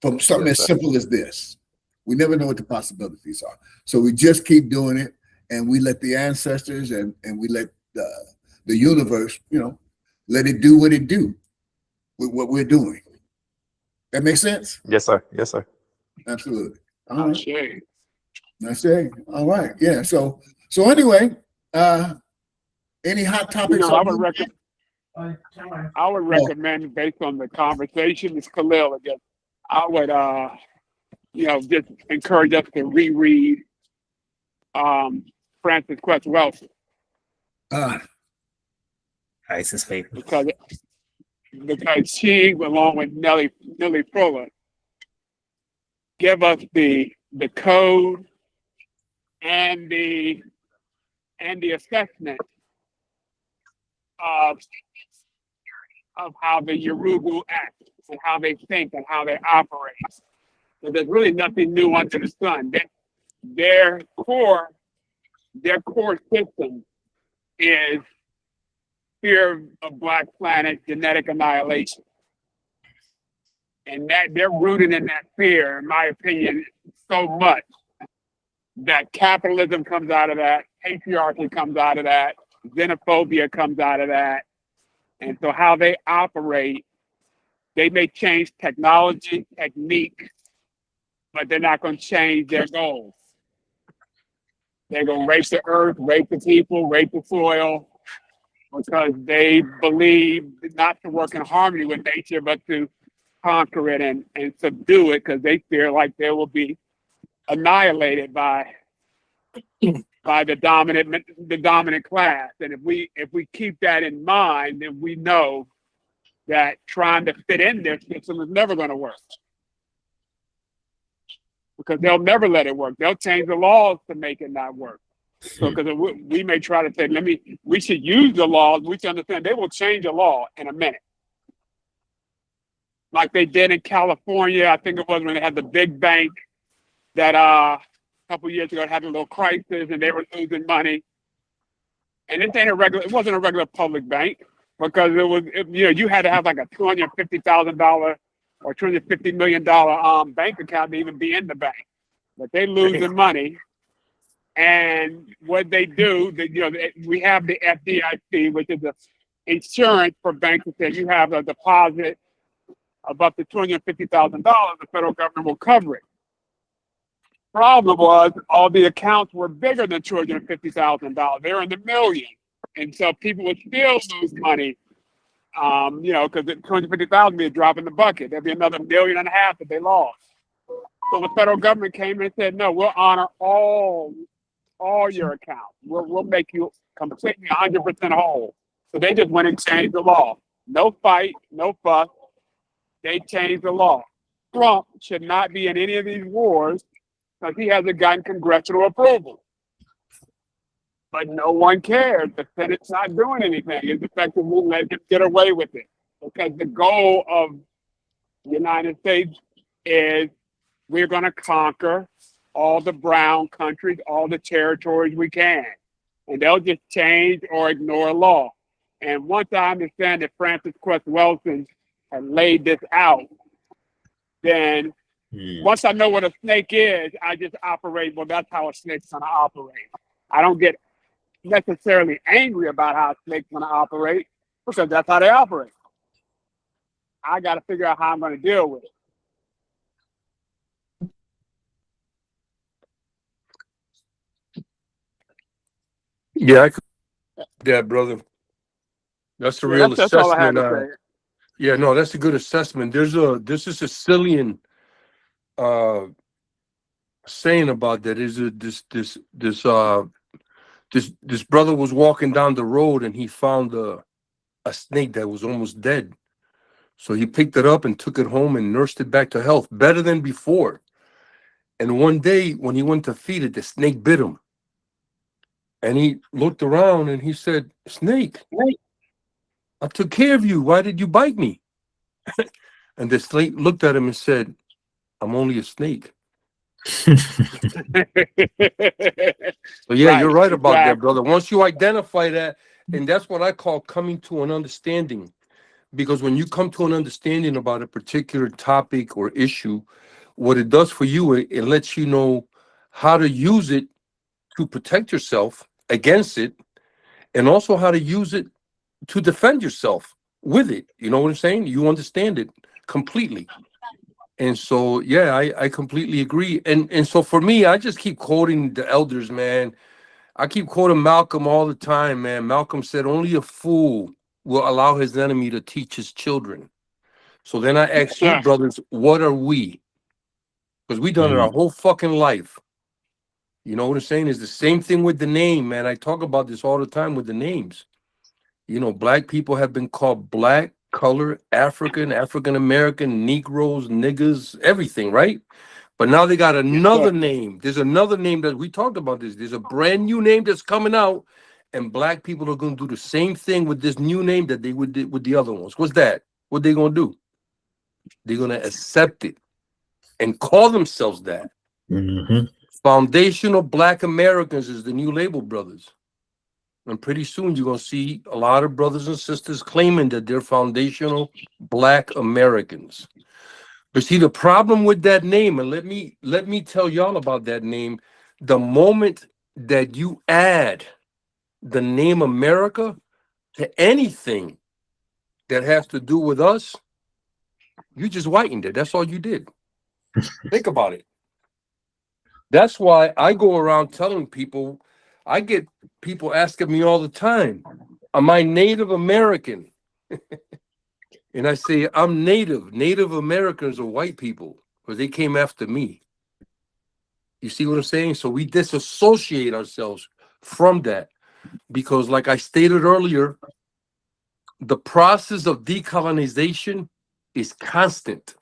S1: From something as simple as this. We never know what the possibilities are. So we just keep doing it and we let the ancestors and we let the universe, let it do what it do with what we're doing. That makes sense?
S9: Yes, sir. Yes, sir.
S1: Absolutely.
S4: Okay.
S1: I say, all right, yeah. So anyway, any hot
S4: You
S1: topics?
S4: know, I would recommend based on the conversation, it's Khalil again. I would just encourage us to reread Francis Quest Wells
S6: ISIS paper.
S4: because she, along with Nellie Fuller, give us the code and the assessment of how the Yoruba act and how they think and how they operate. So there's really nothing new under the sun. Their core system is fear of Black planet, genetic annihilation. And that they're rooted in that fear, in my opinion, so much that capitalism comes out of that, patriarchy comes out of that, xenophobia comes out of that. And so how they operate, they may change technology, technique, but they're not going to change their goals. They're going to rape the earth, rape the people, rape the soil, because they believe not to work in harmony with nature, but to conquer it and subdue it, because they fear like they will be annihilated by the dominant class. And if we keep that in mind, then we know that trying to fit in their system is never going to work, because they'll never let it work. They'll change the laws to make it not work. So, because we may try to say, we should use the laws. We should understand they will change a law in a minute, like they did in California. I think it was when they had the big bank that a couple of years ago had a little crisis and they were losing money. And it wasn't a regular public bank, because you had to have like a $250,000 or $250 million bank account to even be in the bank. But they losing money. And what they do, we have the FDIC, which is the insurance for banks. That says you have a deposit of up to $250,000, the federal government will cover it. Problem was, all the accounts were bigger than $250,000. They're in the millions, and so people would still lose money. Because $250,000 would be a drop in the bucket. There'd be another $1.5 million that they lost. So the federal government came in and said, "No, we'll honor all your accounts. We'll make you completely 100% whole." So they just went and changed the law. No fight, no fuss. They changed the law. Trump should not be in any of these wars because he hasn't gotten congressional approval. But no one cares. The Senate's not doing anything. It's effectively let him get away with it, because the goal of the United States is we're going to conquer all the brown countries, all the territories we can. And they'll just change or ignore law. And once I understand that Francis Quest Wilson had laid this out, then once I know what a snake is, I just operate, well, that's how a snake's going to operate. I don't get necessarily angry about how a snake's going to operate, because that's how they operate. I got to figure out how I'm going to deal with it.
S3: Yeah, yeah, brother. That's a real
S4: That's all I had
S3: assessment.
S4: to say.
S3: Yeah, no, that's a good assessment. There's a Sicilian saying about that. Is this brother was walking down the road and he found a snake that was almost dead. So he picked it up and took it home and nursed it back to health, better than before. And one day when he went to feed it, the snake bit him. And he looked around and he said, "Snake, I took care of you. Why did you bite me?" And the snake looked at him and said, "I'm only a snake." So yeah, you're right about that, brother. Once you identify that, and that's what I call coming to an understanding. Because when you come to an understanding about a particular topic or issue, what it does for you, it lets you know how to use it to protect yourself against it, and also how to use it to defend yourself with it. You know what I'm saying? You understand it completely. And so, yeah, I completely agree. And so for me, I just keep quoting the elders, man. I keep quoting Malcolm all the time, man. Malcolm said, only a fool will allow his enemy to teach his children. So then I ask you,
S4: Yeah.
S3: brothers, what are we? Because we done it our whole fucking life. You know what I'm saying? It's the same thing with the name, man. I talk about this all the time with the names. You know, black people have been called black, color, African, African American, Negroes, niggas, everything, right? But now they got another name. There's another name that we talked about this. There's a brand new name that's coming out, and black people are going to do the same thing with this new name that they would do with the other ones. What's that? What they going to do? They're going to accept it and call themselves that. Foundational Black Americans is the new label, brothers. And pretty soon you're going to see a lot of brothers and sisters claiming that they're foundational Black Americans. But see, the problem with that name, and let me tell y'all about that name, the moment that you add the name America to anything that has to do with us, you just whitened it. That's all you did. Think about it. That's why I go around telling people, I get people asking me all the time, am I Native American? And I say, I'm Native. Native Americans are white people because they came after me. You see what I'm saying? So we disassociate ourselves from that because, like I stated earlier, the process of decolonization is constant.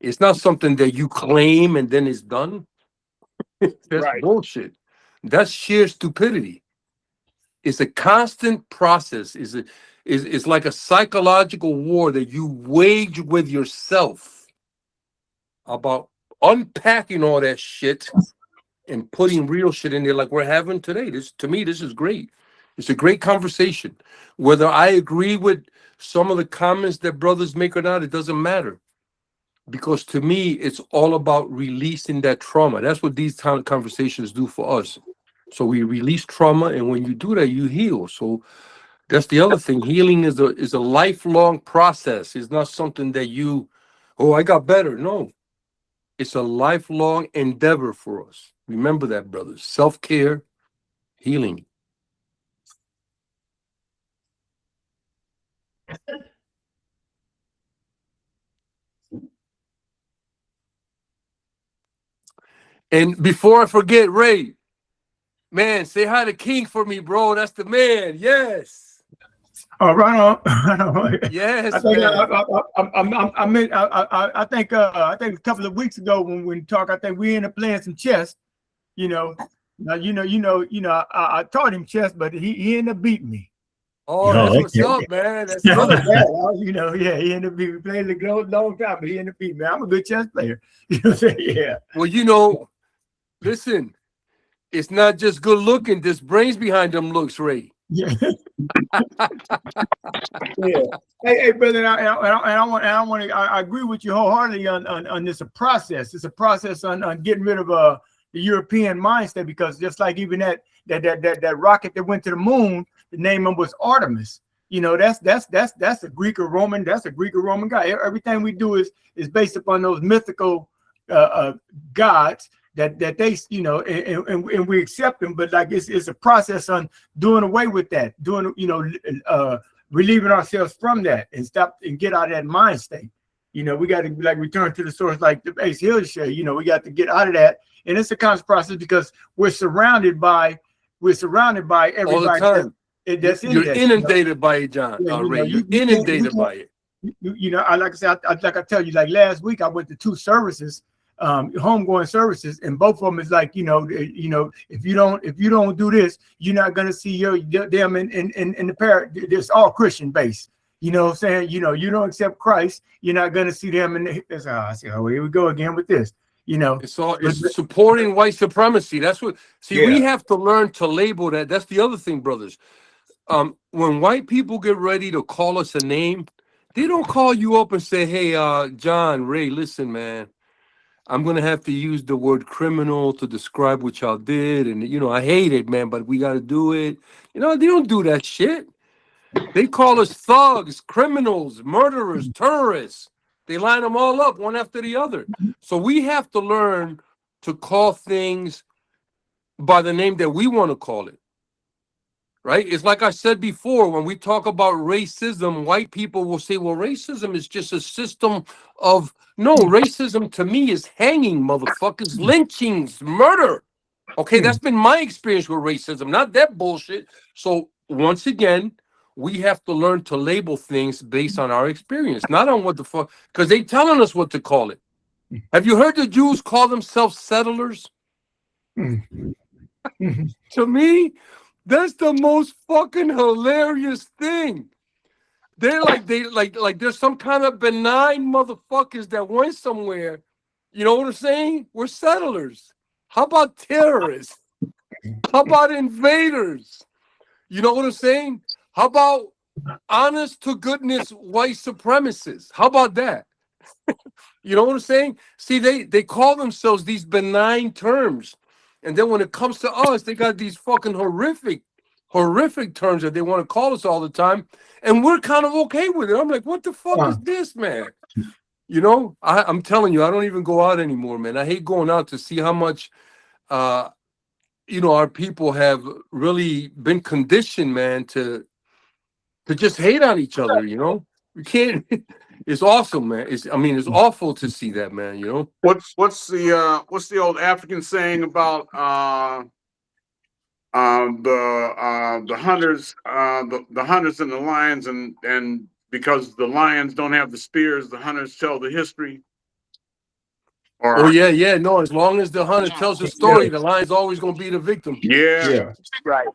S3: It's not something that you claim and then it's done. That's bullshit. That's sheer stupidity. It's a constant process. It's like a psychological war that you wage with yourself about unpacking all that shit and putting real shit in there like we're having today. To me, this is great. It's a great conversation. Whether I agree with some of the comments that brothers make or not, it doesn't matter. Because to me, it's all about releasing that trauma. That's what these kind of conversations do for us. So we release trauma, and when you do that, you heal. So that's the other thing. Healing is a lifelong process. It's not something that I got better. No. It's a lifelong endeavor for us. Remember that, brothers. Self-care, healing. And before I forget, Ray, man, say hi to King for me, bro. That's the man. Yes.
S5: Oh, right on. Right on.
S3: Yes,
S5: I think
S3: man.
S5: I think a couple of weeks ago when we talked, I think we ended up playing some chess. You know, I taught him chess, but he ended up beating me.
S3: Oh, that's what's up, man. That's good.
S5: He ended up beating me. We played a long time, but he ended up beating me. I'm a good chess player. You know what I'm saying? Yeah.
S3: Well, listen, it's not just good looking. There's brains behind them looks, Ray.
S5: Yeah. Yeah. Hey, brother, I agree with you wholeheartedly on this process. It's a process on getting rid of the European mindset, because just like even that rocket that went to the moon, the name of it was Artemis. You know, that's a Greek or Roman. That's a Greek or Roman guy. Everything we do is based upon those mythical gods that they, and we accept them. But like it's a process on doing away with that, relieving ourselves from that and stop and get out of that mind state. We got to return to the source, like the Ace Hill show. We got to get out of that, and it's a constant process because we're surrounded by everybody.
S3: All the time. You're inundated by it, John. Ray. You're inundated by it.
S5: Like I said, like I tell you, like last week I went to 2 services, homegoing services, and both of them is like, if you don't do this, you're not gonna see them in the pair. It's all Christian based. You know what I'm saying? You don't accept Christ, you're not gonna see them in the. I say, oh, here we go again with this.
S3: It's supporting white supremacy. That's what. See, we have to learn to label that. That's the other thing, brothers. When white people get ready to call us a name, they don't call you up and say, "Hey, John, Ray, listen, man, I'm gonna have to use the word criminal to describe what y'all did, and I hate it, man, but we got to do it." They don't do that shit. They call us thugs, criminals, murderers, terrorists. They line them all up one after the other. So we have to learn to call things by the name that we want to call it. Right? It's like I said before, when we talk about racism, white people will say, well, racism is just a system of, no, racism to me is hanging, motherfuckers, lynchings, murder. Okay, that's been my experience with racism, not that bullshit. So once again, we have to learn to label things based on our experience, not on what the fuck, because they telling us what to call it. Have you heard the Jews call themselves settlers? To me, that's the most fucking hilarious thing. They're like there's some kind of benign motherfuckers that went somewhere. You know what I'm saying? We're settlers. How about terrorists? How about invaders? You know what I'm saying? How about honest to goodness white supremacists? How about that? You know what I'm saying? See, they call themselves these benign terms. And then when it comes to us, they got these fucking horrific terms that they want to call us all the time. And we're kind of okay with it. I'm like, what the fuck is this, man? You know, I'm telling you, I don't even go out anymore, man. I hate going out to see how much, you know, our people have really been conditioned, man, to just hate on each other, you know? We can't. It's awesome, man. It's awful to see that, man, you know?
S2: What's the old African saying about the hunters, the hunters and the lions, and because the lions don't have the spears, the hunters tell the history. Or,
S3: oh yeah, no. As long as the hunter tells the story, the lion's always gonna be the victim.
S2: Yeah.
S4: Right.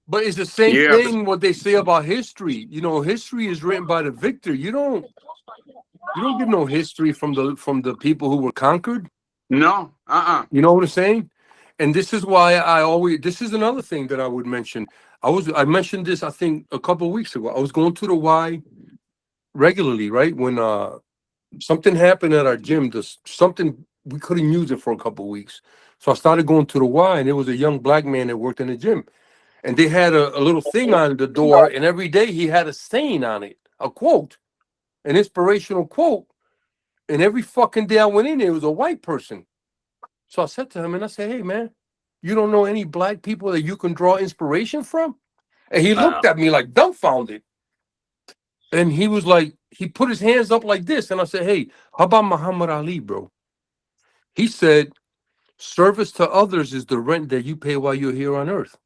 S3: But it's the same thing what they say about history. You know, history is written by the victor. You don't get no history from the people who were conquered.
S2: No.
S3: You know what I'm saying? And this is why this is another thing that I would mention. I mentioned this, I think, a couple of weeks ago. I was going to the Y regularly, right? When something happened at our gym, something we couldn't use it for a couple of weeks. So I started going to the Y, and there was a young black man that worked in the gym. And they had a little thing on the door, and every day he had a saying on it, a quote, an inspirational quote. And every fucking day I went in there, it was a white person. So I said to him, and I said, hey, man, you don't know any black people that you can draw inspiration from? And he looked at me like dumbfounded. And he was like, he put his hands up like this. And I said, hey, how about Muhammad Ali, bro? He said, service to others is the rent that you pay while you're here on earth.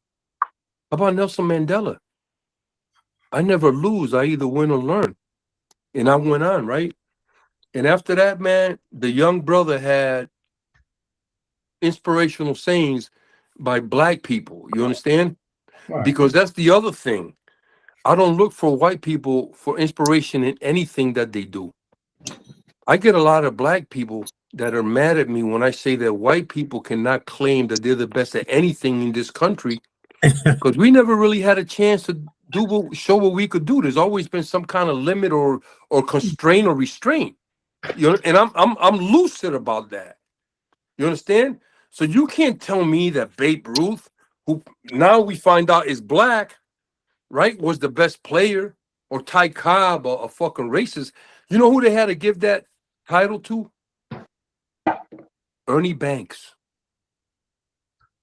S3: How about Nelson Mandela? I never lose. I either win or learn. And I went on, right? And after that, man, the young brother had inspirational sayings by black people. You understand? Right. Because that's the other thing. I don't look for white people for inspiration in anything that they do. I get a lot of black people that are mad at me when I say that white people cannot claim that they're the best at anything in this country because we never really had a chance to show what we could do. There's always been some kind of limit or constraint or restraint. You know, and I'm lucid about that. You understand? So you can't tell me that Babe Ruth, who now we find out is black, right, was the best player, or Ty Cobb, a fucking racist. You know who they had to give that title to? Ernie Banks.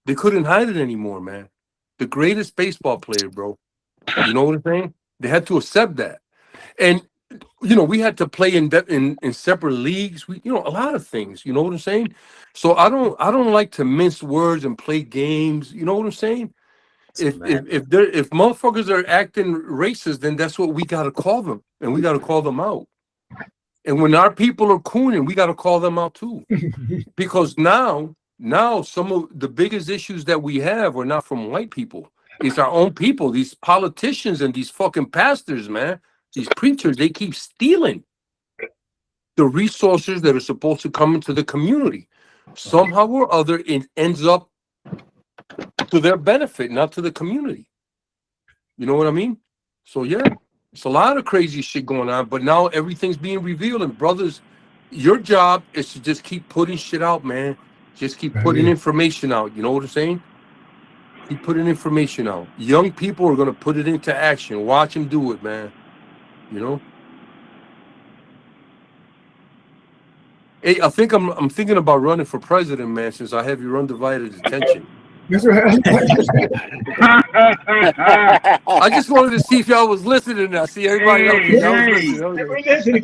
S3: They couldn't hide it anymore, man. The greatest baseball player, bro. You know what I'm saying? They had to accept that. And you know, we had to play in separate leagues. A lot of things. You know what I'm saying? So I don't like to mince words and play games. You know what I'm saying? If motherfuckers are acting racist, then that's what we gotta call them, and we gotta call them out. And when our people are cooning, we gotta call them out too, because now some of the biggest issues that we have are not from white people. It's our own people. These politicians and these fucking pastors, man. These preachers, they keep stealing the resources that are supposed to come into the community. Somehow or other, it ends up to their benefit, not to the community. You know what I mean? So yeah, it's a lot of crazy shit going on, but now everything's being revealed. And brothers, your job is to just keep putting shit out, man. Just keep putting information out. You know what I'm saying? Keep putting information out. Young people are going to put it into action. Watch them do it, man. You know? Hey, I think I'm thinking about running for president, man. Since I have you run divided attention.
S5: That's right.
S3: I just wanted to see if y'all was listening. I see everybody else. Y'all was listening.
S5: We're listening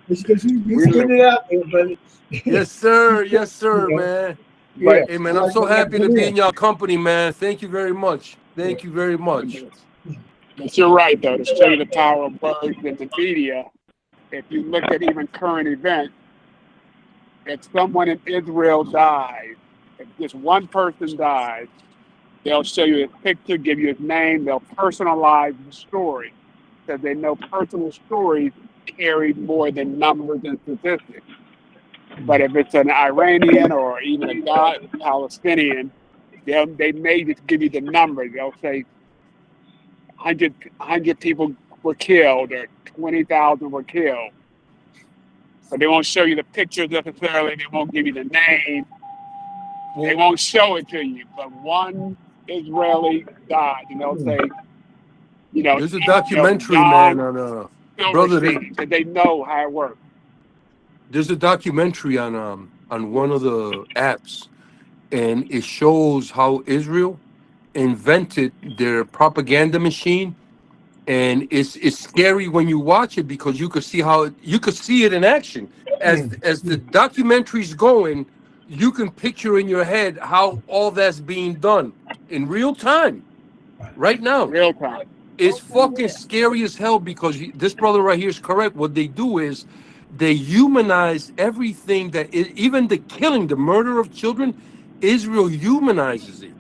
S5: because you spit it out there, buddy.
S3: Yes, sir. Yes, sir, man.
S5: Yeah.
S3: Hey, man, I'm so happy to be in y'all company, man. Thank you very much. Thank you very much.
S4: But you're right, though, to show you the power of words and the media. If you look at even current events, if someone in Israel dies, if just one person dies, they'll show you his picture, give you his name, they'll personalize the story because they know personal stories carry more than numbers and statistics. But if it's an Iranian or even a Palestinian, they may just give you the number. They'll say 100 people were killed or 20,000 were killed. But they won't show you the pictures necessarily. They won't give you the name. They won't show it to you. But one Israeli died, and they'll say,
S3: there's a documentary, man, on brother.
S4: Because they know how it works.
S3: There's a documentary on one of the apps, and it shows how Israel invented their propaganda machine. And it's scary when you watch it because you could see it in action. As the documentary's going, you can picture in your head how all that's being done in real time, right now.
S4: Real time.
S3: It's fucking scary as hell because this brother right here is correct. What they do is they humanize everything even the killing, the murder of children, Israel humanizes it.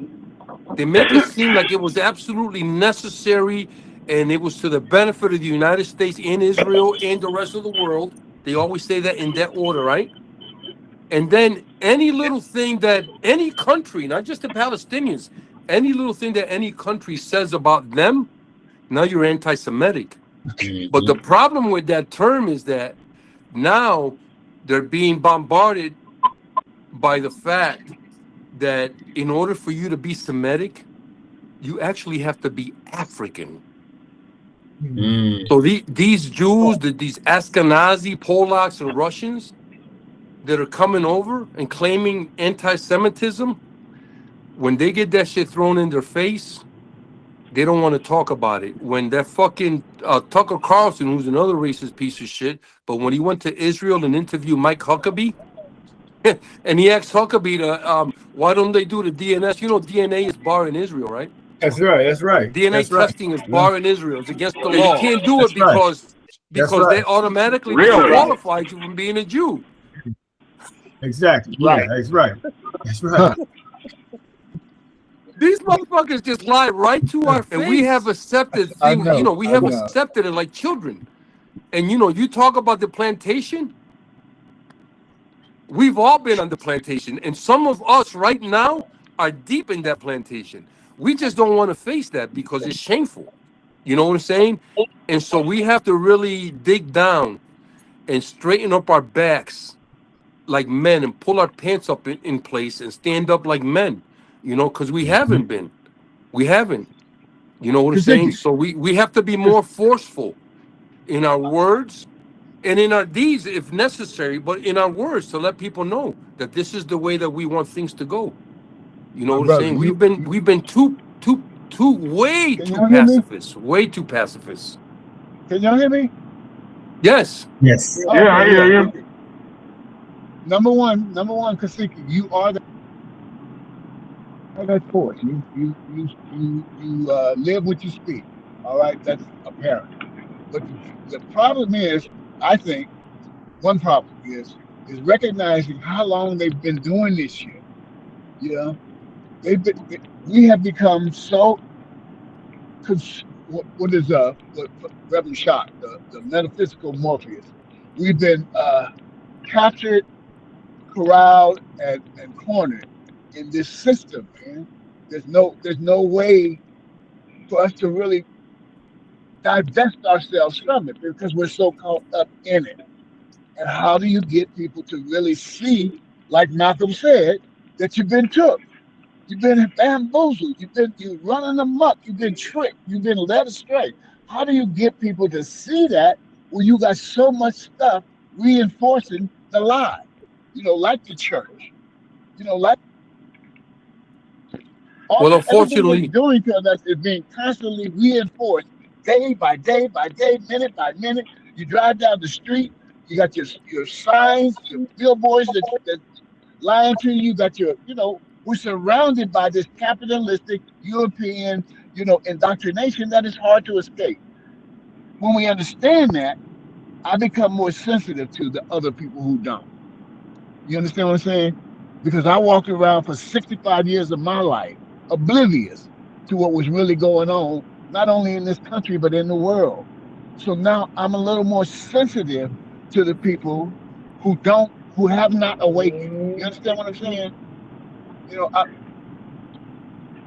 S3: They make it seem like it was absolutely necessary and it was to the benefit of the United States and Israel and the rest of the world. They always say that in that order, right? And then any little thing that any country, not just the Palestinians, any little thing that any country says about them, now you're anti-Semitic. But the problem with that term is that now they're being bombarded by the fact that in order for you to be Semitic, you actually have to be African. So these Jews, these Ashkenazi, Polacks, and Russians that are coming over and claiming anti-Semitism, when they get that shit thrown in their face, they don't want to talk about it. When that fucking Tucker Carlson, who's another racist piece of shit, but when he went to Israel and interviewed Mike Huckabee, and he asked Huckabee to, why don't they do the DNS? You know, DNA is barred in Israel, right?
S5: That's right. That's right.
S3: DNA testing is barred in Israel. It's against the law. You can't do it because they automatically disqualify you from being a Jew.
S5: Exactly. Right. Yeah, that's right. That's right.
S3: These motherfuckers just lie right to our face. And we have accepted things, we have accepted it like children. And you talk about the plantation. We've all been on the plantation. And some of us right now are deep in that plantation. We just don't want to face that because it's shameful. You know what I'm saying? And so we have to really dig down and straighten up our backs like men and pull our pants up in place and stand up like men, because we haven't been. We haven't. You know what I'm saying? So we have to be more forceful in our words and in our deeds if necessary, but in our words to let people know that this is the way that we want things to go. You know what I'm saying? We've been way too pacifist. Way too pacifist.
S10: Can y'all hear me?
S3: Yes.
S6: Yes.
S10: Yeah, I hear you. Number one, Kasiki, you are that force. You live what you speak. All right, that's apparent. But the problem is, I think, one problem is recognizing how long they've been doing this shit. We have become so. What is what Reverend Shot, the metaphysical Morpheus? We've been captured, corralled, and cornered in this system, man. There's no way for us to really divest ourselves from it because we're so caught up in it. And how do you get people to really see, like Malcolm said, that you've been took? You've been bamboozled. You're running amok. You've been tricked. You've been led astray. How do you get people to see that when you got so much stuff reinforcing the lie. Like the church. Like everything it's
S3: unfortunately,
S10: doing to us is being constantly reinforced day by day by day, minute by minute. You drive down the street, you got your signs, your billboards that lying to you. You got we're surrounded by this capitalistic European, indoctrination that is hard to escape. When we understand that, I become more sensitive to the other people who don't. You understand what I'm saying? Because I walked around for 65 years of my life oblivious to what was really going on, not only in this country, but in the world. So now I'm a little more sensitive to the people who have not awakened. You understand what I'm saying?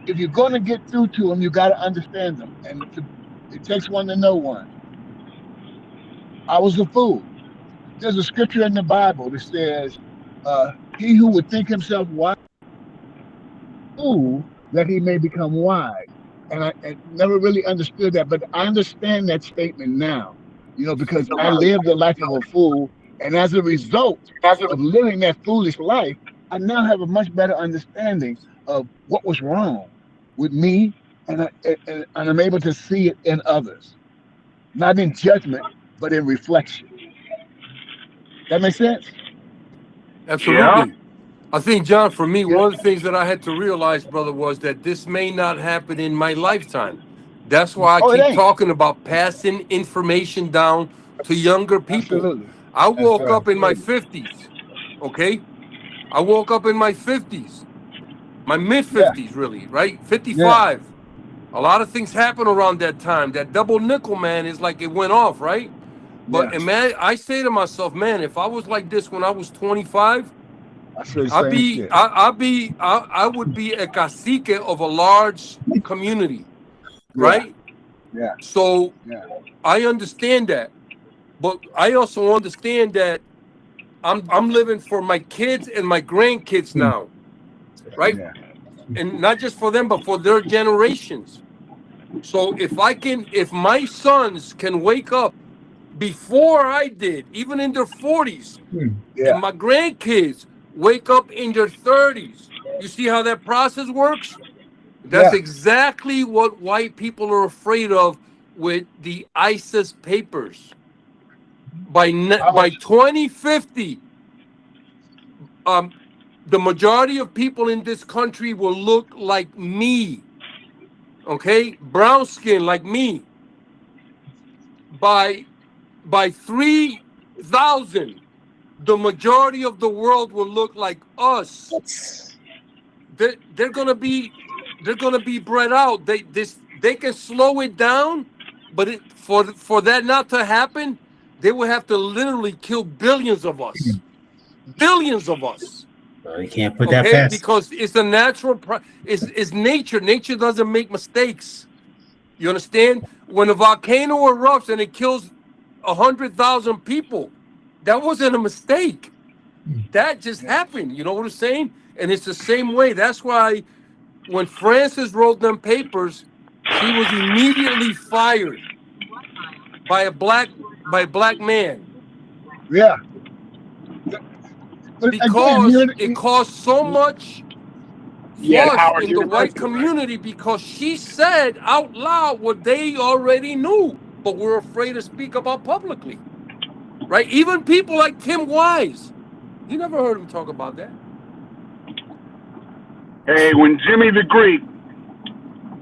S10: If you're going to get through to them, you got to understand them. And it takes one to know one. I was a fool. There's a scripture in the Bible that says, he who would think himself wise, fool, that he may become wise. And I never really understood that, but I understand that statement now, because I lived the life of a fool. And as a result of living that foolish life, I now have a much better understanding of what was wrong with me, and I'm able to see it in others, not in judgment, but in reflection. That makes sense?
S3: absolutely. I think, John, for me, one of the things that I had to realize, brother, was that this may not happen in my lifetime. That's why I
S10: Oh, it
S3: keep
S10: ain't.
S3: talking about passing information down to younger people.
S10: Absolutely.
S3: I woke
S10: right.
S3: up in my 50s, okay? I woke up in my 50s, my mid
S10: Yeah.
S3: 50s, really, right?
S10: Yeah.
S3: 55. A lot of things happen around that time. That double nickel, man, is like it went off, right? But
S10: Yeah.
S3: man, I say to myself, man, if I was like this when I was 25,
S10: I say the same shit.
S3: I would be a cacique of a large community,
S10: Yeah.
S3: right?
S10: Yeah.
S3: So
S10: Yeah.
S3: I understand that, but I also understand that I'm living for my kids and my grandkids now, right?
S10: Yeah.
S3: And not just for them, but for their generations. So if my sons can wake up before I did, even in their 40s,
S10: Yeah.
S3: and my grandkids wake up in their 30s, you see how that process works? That's
S10: Yeah.
S3: exactly what white people are afraid of with the ISIS papers. By
S10: I was
S3: 2050, the majority of people in this country will look like me, okay? Brown skin like me. By 3,000, the majority of the world will look like us. They're gonna be bred out. They can slow it down, but for that not to happen, they will have to literally kill billions of us. Billions of us.
S6: Well, you can't put that
S3: Okay,
S6: past.
S3: because it's a natural it's nature. Nature doesn't make mistakes. You understand? When a volcano erupts and it kills 100,000 people, that wasn't a mistake. That just happened. You know what I'm saying? And it's the same way. That's why when Frances wrote them papers, she was immediately fired by a black man
S10: Yeah. But again,
S3: because it caused so much
S4: Yeah,
S3: fuss
S4: Howard
S3: in the white
S4: University, right?
S3: community because she said out loud what they already knew, but were afraid to speak about publicly. Right? Even people like Tim Wise, you never heard him talk about that.
S2: Hey, when Jimmy the Greek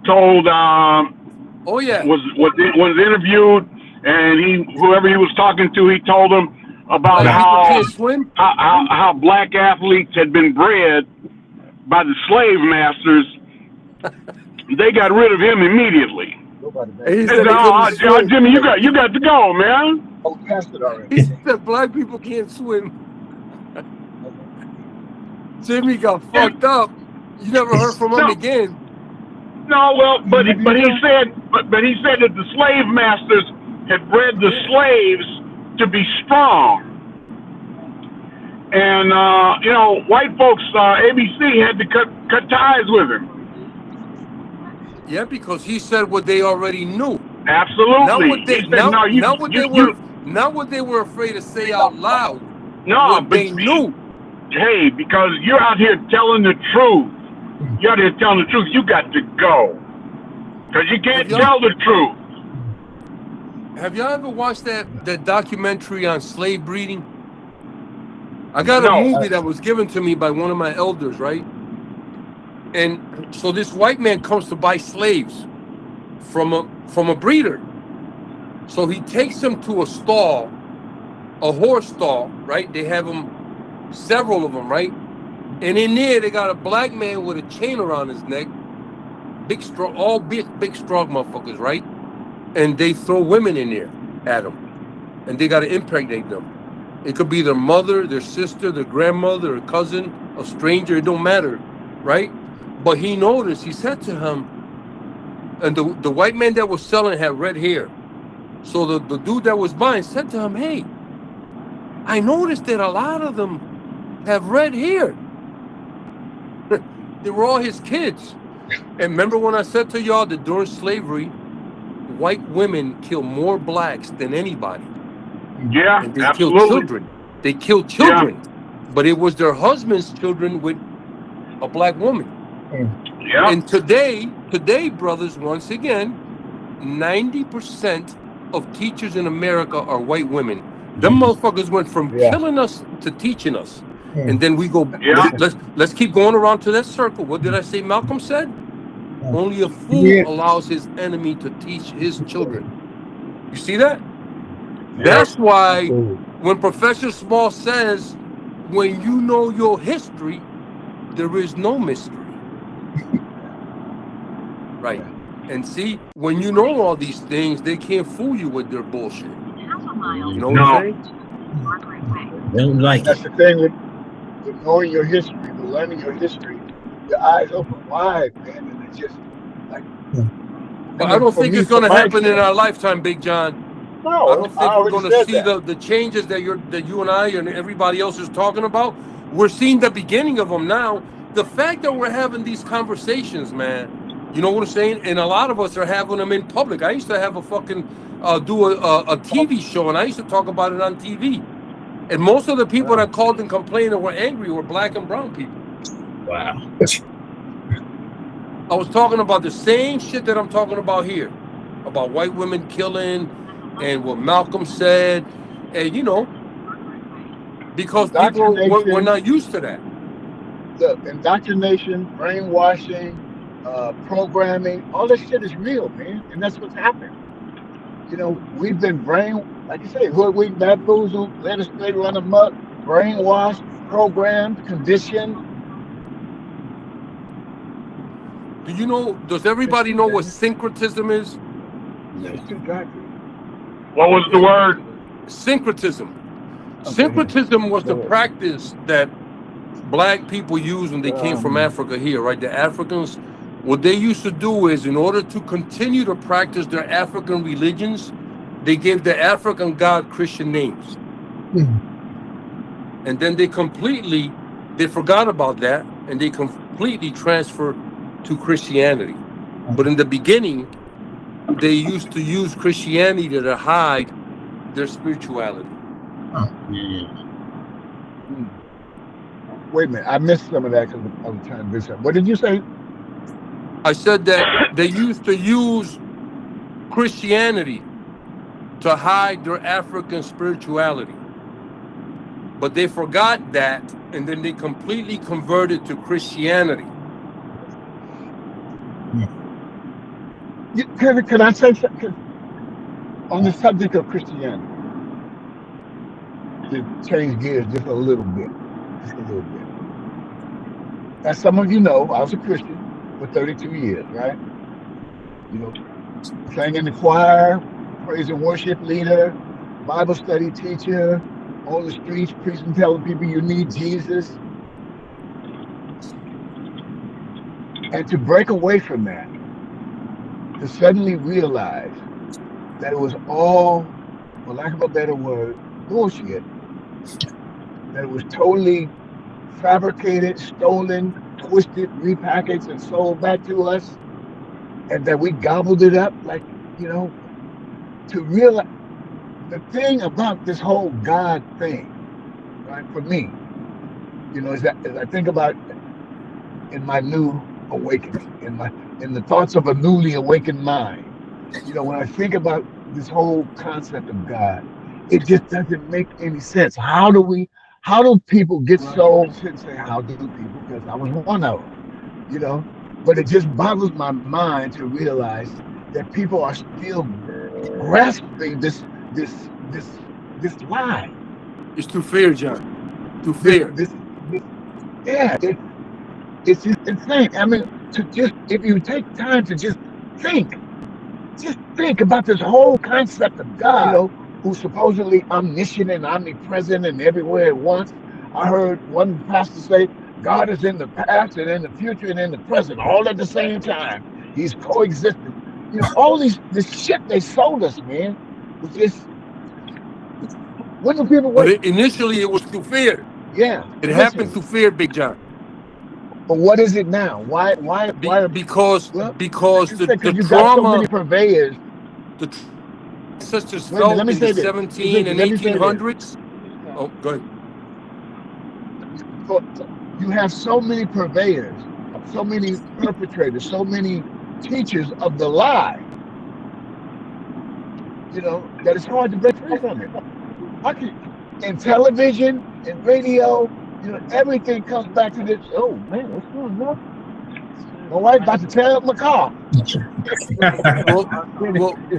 S2: told
S3: Oh yeah,
S2: was interviewed, and whoever he was talking to, he told him about
S3: black people can't swim.
S2: how black athletes had been bred by the slave masters. They got rid of him immediately.
S3: He said
S2: Jimmy, you got to go, man.
S10: Oh, passed it already.
S3: He said black people can't swim. Jimmy got fucked up. You never heard from him again.
S2: No, well, but he said that the slave masters had bred the slaves to be strong, and white folks, ABC had to cut ties with him.
S3: Yeah, because he said what they already knew.
S2: Absolutely.
S3: Not what they were afraid to say out loud.
S11: No,
S3: when
S11: but
S3: they knew.
S11: hey, because you're out here telling the truth. You're out here telling the truth. You got to go. Because you can't tell the truth.
S3: Have y'all ever watched that documentary on slave breeding? I got a
S11: No.
S3: movie that was given to me by one of my elders, right? And so this white man comes to buy slaves from a breeder. So he takes them to a stall, a horse stall, right? They have them, several of them, right? And in there, they got a black man with a chain around his neck, big, strong, all big, strong motherfuckers, right? And they throw women in there at them, and they got to impregnate them. It could be their mother, their sister, their grandmother, their cousin, a stranger. It don't matter, right? But he noticed. He said to him, and the white man that was selling had red hair. So the dude that was buying said to him, "Hey, I noticed that a lot of them have red hair." They were all his kids. And remember when I said to y'all that during slavery, white women kill more blacks than anybody.
S11: Yeah,
S3: and they
S11: absolutely.
S3: killed children. They killed children, but it was their husband's children with a black woman.
S11: Yeah.
S3: And today, brothers, once again, 90% of teachers in America are white women. Them motherfuckers went from killing us to teaching us. And then we go, let's keep going around to that circle. What did I say Malcolm said? Only a fool allows his enemy to teach his children. You see that? That's why when Professor Small says, when you know your history, there is no mystery. Right. And see, when you know all these things, they can't fool you with their bullshit. You know what I'm saying?
S6: Don't like
S10: That's the thing with knowing your history, with learning your history. Your eyes open wide, man, and it's just like.
S3: But I don't think it's going to happen in our lifetime, Big John.
S10: No,
S3: I don't think we're going to
S10: said
S3: see
S10: that.
S3: the changes that you and I and everybody else is talking about. We're seeing the beginning of them now. The fact that we're having these conversations, man, you know what I'm saying? And a lot of us are having them in public. I used to have a fucking do a TV show, and I used to talk about it on TV. And most of the people that called and complained and were angry were black and brown people.
S6: Wow.
S3: I was talking about the same shit that I'm talking about here, about white women killing and what Malcolm said, and you know, because people were not used to that.
S10: Look, indoctrination, brainwashing, programming, all this shit is real, man, and that's what's happened. You know, we've been like you say, hoodwinked, bamboozled, led astray, run amok, brainwashed, programmed, conditioned.
S3: Do you know? Does everybody know what syncretism is?
S11: What was the word?
S3: Syncretism. Syncretism was the practice that black people used when they came from Africa here, right? The Africans, what they used to do is, in order to continue to practice their African religions, they gave the African god Christian names. And then they forgot about that, and they completely transferred to Christianity. But in the beginning, they used to use Christianity to hide their spirituality.
S10: Wait a minute, I missed some of that because I was trying to do something. What did you say?
S3: I said that they used to use Christianity to hide their African spirituality. But they forgot that, and then they completely converted to Christianity.
S10: Can I say something on the subject of Christianity? To change gears just a little bit. As some of you know, I was a Christian for 32 years, right? You know, sang in the choir, praise and worship leader, Bible study teacher, on the streets preaching, telling people you need Jesus. And to break away from that, to suddenly realize that it was all, for lack of a better word, bullshit. That it was totally fabricated, stolen, twisted, repackaged, and sold back to us. And that we gobbled it up, like, you know, to realize the thing about this whole God thing, right? right? For me, as I think about in my new awakening, in the thoughts of a newly awakened mind, when I think about this whole concept of God, it just doesn't make any sense. How do people get so, I shouldn't say how do people, because I was one of them, but it just boggles my mind to realize that people are still grasping this lie.
S3: It's too fair, John. Too
S10: This,
S3: fair.
S10: yeah, it's just insane. I mean, if you take time to just think about this whole concept of God, who's supposedly omniscient and omnipresent and everywhere at once. I heard one pastor say, God is in the past and in the future and in the present, all at the same time. He's coexisting. All this shit they sold us, man, was just. When do people wait?
S3: But initially, it was through fear.
S10: Yeah,
S3: it happened through fear, Big John.
S10: But what is it now? Why?
S3: Because the
S10: you
S3: trauma.
S10: got so many purveyors.
S3: The ancestors felt in the 17 and 1800s. Oh, go ahead.
S10: You have so many purveyors, so many perpetrators, so many teachers of the lie, that it's hard to break free from it. In television, in radio, everything comes back to this. Oh man, what's going on? My wife about to tear up my car.
S3: well,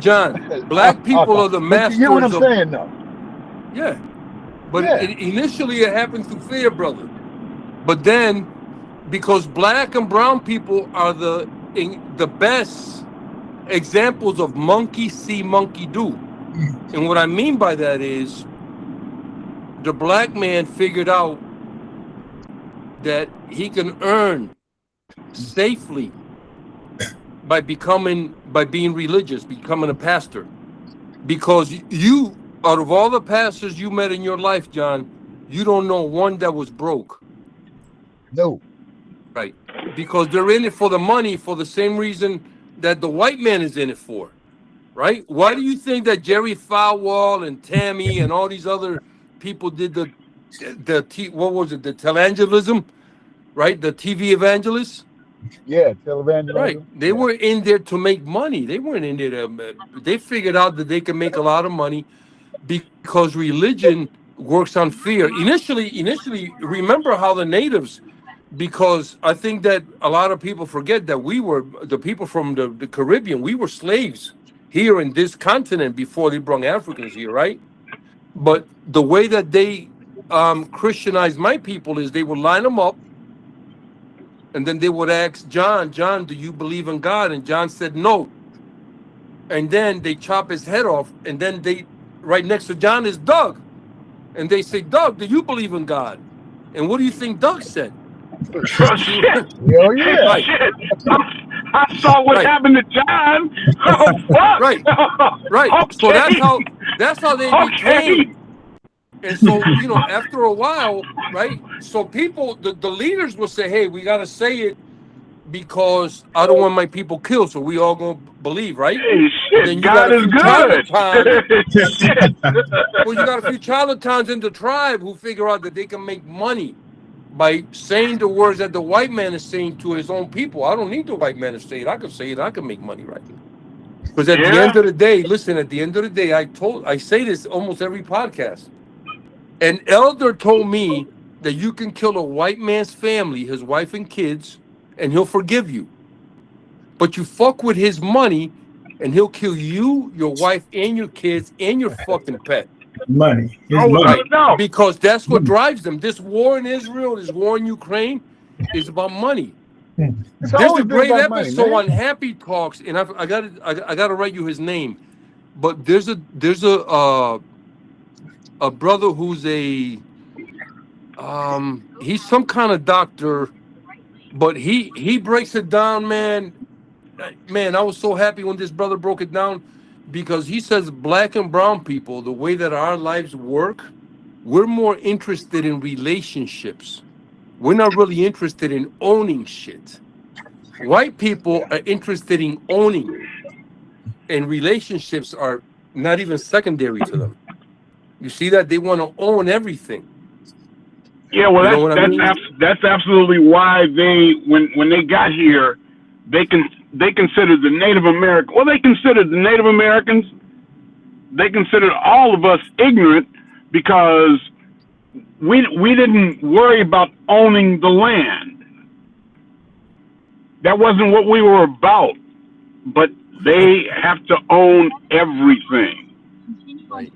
S3: John, black people are the masters.
S10: You hear what I'm saying, though?
S3: Yeah, but initially it happened through fear, brother. But then, because black and brown people are the best examples of monkey see, monkey do, and what I mean by that is, the black man figured out that he can earn safely by being religious, becoming a pastor. Because you, out of all the pastors you met in your life, John, you don't know one that was broke.
S10: No.
S3: Right. Because they're in it for the money, for the same reason that the white man is in it for. Right? Why do you think that Jerry Falwell and Tammy and all these other people did the televangelism, right? The TV evangelists.
S10: Yeah, televangelism.
S3: Right. They were in there to make money. They weren't in there to. They figured out that they can make a lot of money because religion works on fear. Initially, remember how the natives, because I think that a lot of people forget that we were the people from the Caribbean. We were slaves here in this continent before they brought Africans here, right? But the way that they Christianized my people is they would line them up, and then they would ask John, do you believe in God? And John said no. And then they chop his head off, and then right next to John is Doug. And they say, Doug, do you believe in God? And what do you think Doug said?
S11: Oh, shit.
S10: Oh, yeah.
S11: Right. Shit. I saw what happened to John. Oh, fuck.
S3: Right.
S11: Okay.
S3: So that's how they became. And so, after a while, right? So people, the leaders will say, hey, we got to say it because I don't want my people killed. So we all going to believe, right?
S11: Hey, shit,
S3: then you
S11: God is good.
S3: Well, you got a few charlatans in the tribe who figure out that they can make money by saying the words that the white man is saying to his own people. I don't need the white man to say it. I can say it. I can make money, right? Because at the end of the day, listen, at the end of the day, I say this almost every podcast. An elder told me that you can kill a white man's family, his wife and kids, and he'll forgive you. But you fuck with his money, and he'll kill you, your wife, and your kids, and your fucking pet.
S5: Money.
S3: Right. Because that's what drives them. This war in Israel, this war in Ukraine is about money. There's a great episode on Happy Talks, and I gotta write you his name. But there's a brother who's he's some kind of doctor, but he breaks it down, man. I was so happy when this brother broke it down, because he says black and brown people, the way that our lives work, we're more interested in relationships. We're not really interested in owning shit. White people are interested in owning, and relationships are not even secondary to them. You see that? They want to own everything.
S11: Yeah, well,
S3: You know what I mean?
S11: that's absolutely why they when they got here, they considered the Native American. Well, they considered the Native Americans. They considered all of us ignorant because we didn't worry about owning the land. That wasn't what we were about. But they have to own everything.
S3: Right.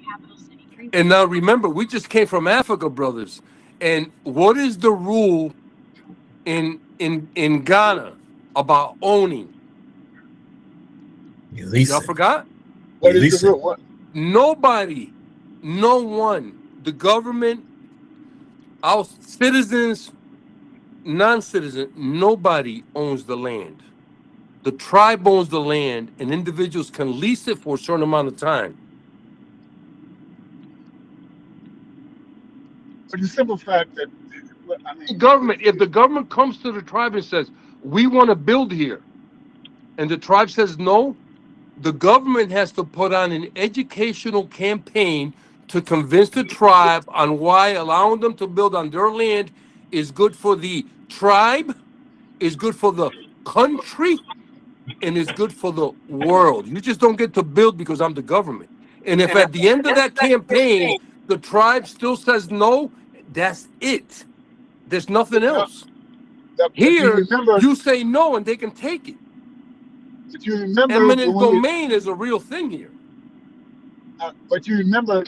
S3: And now remember, we just came from Africa, brothers. And what is the rule in Ghana about owning? Y'all forgot?
S10: What is the rule? What?
S3: Nobody, no one, the government, our citizens, non-citizen, nobody owns the land. The tribe owns the land, and individuals can lease it for a certain amount of time.
S10: But the simple fact that I mean,
S3: government, if the government comes to the tribe and says, we want to build here, and the tribe says no, the government has to put on an educational campaign to convince the tribe on why allowing them to build on their land is good for the tribe, is good for the country, and is good for the world. You just don't get to build because I'm the government. And if at the end of that campaign, the tribe still says no, that's it. There's nothing else. Here, you say no and they can take it.
S10: But you remember
S3: eminent domain is a real thing here.
S10: But you remember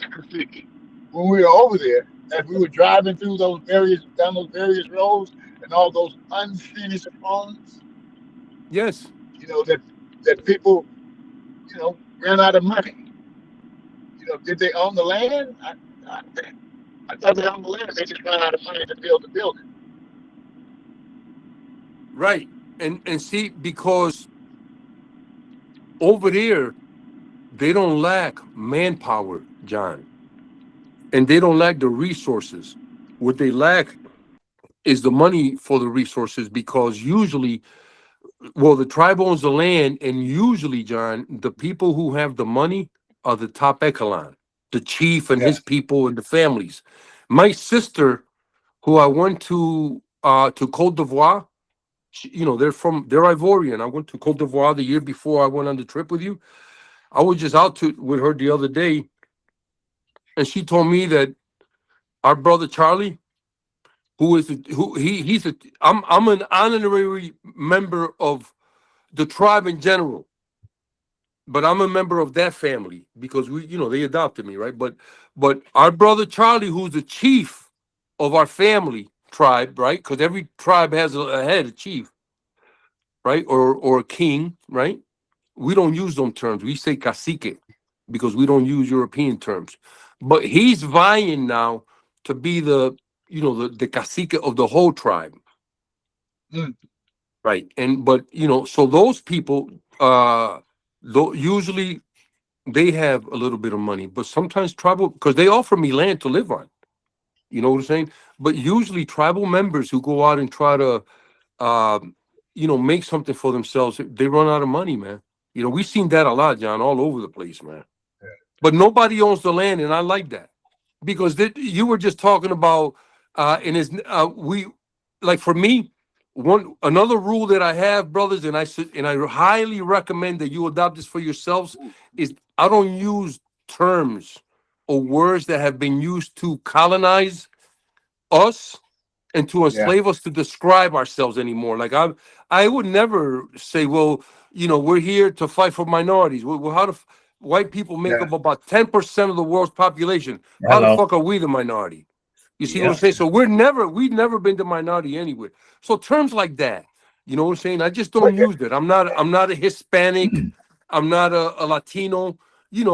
S10: when we were over there, as we were driving through down those various roads and all those unfinished homes.
S3: Yes.
S10: You know, that people, you know, ran out of money. You know, did they own the land? I thought they owned the land. They just ran out of money to build the building.
S3: Right. And see, because over there, they don't lack manpower, John. And they don't lack the resources. What they lack is the money for the resources, because usually, well, the tribe owns the land, and usually, John, the people who have the money are the top echelon, the chief and his people and the families. My sister, who I went to Cote d'Ivoire, you know, they're Ivorian. I went to Cote d'Ivoire the year before I went on the trip with you. I was just out with her the other day, and she told me that our brother Charlie, he's I'm an honorary member of the tribe in general, but I'm a member of that family because they adopted me, right? But our brother Charlie, who's the chief of our family tribe, right? Because every tribe has a head, a chief, right? Or a king, right? We don't use those terms. We say cacique because we don't use European terms. But he's vying now to be the cacique of the whole tribe. Right. But so those people usually they have a little bit of money, but sometimes tribal, because they offer me land to live on. You know what I'm saying? But usually tribal members who go out and try to make something for themselves, they run out of money, man. We've seen that a lot, John, all over the place, man. But nobody owns the land, and I like that, because you were just talking about, for me, another rule that I have, brothers, and I highly recommend that you adopt this for yourselves, is I don't use terms or words that have been used to colonize us and to enslave us to describe ourselves anymore. Like I would never say, well, we're here to fight for minorities. Well, how do white people make up about 10% of the world's population? How the fuck are we the minority? You see what I'm saying? So we've never been the minority anywhere. So terms like that, you know what I'm saying? I just don't use that. I'm not a Hispanic. I'm not a Latino.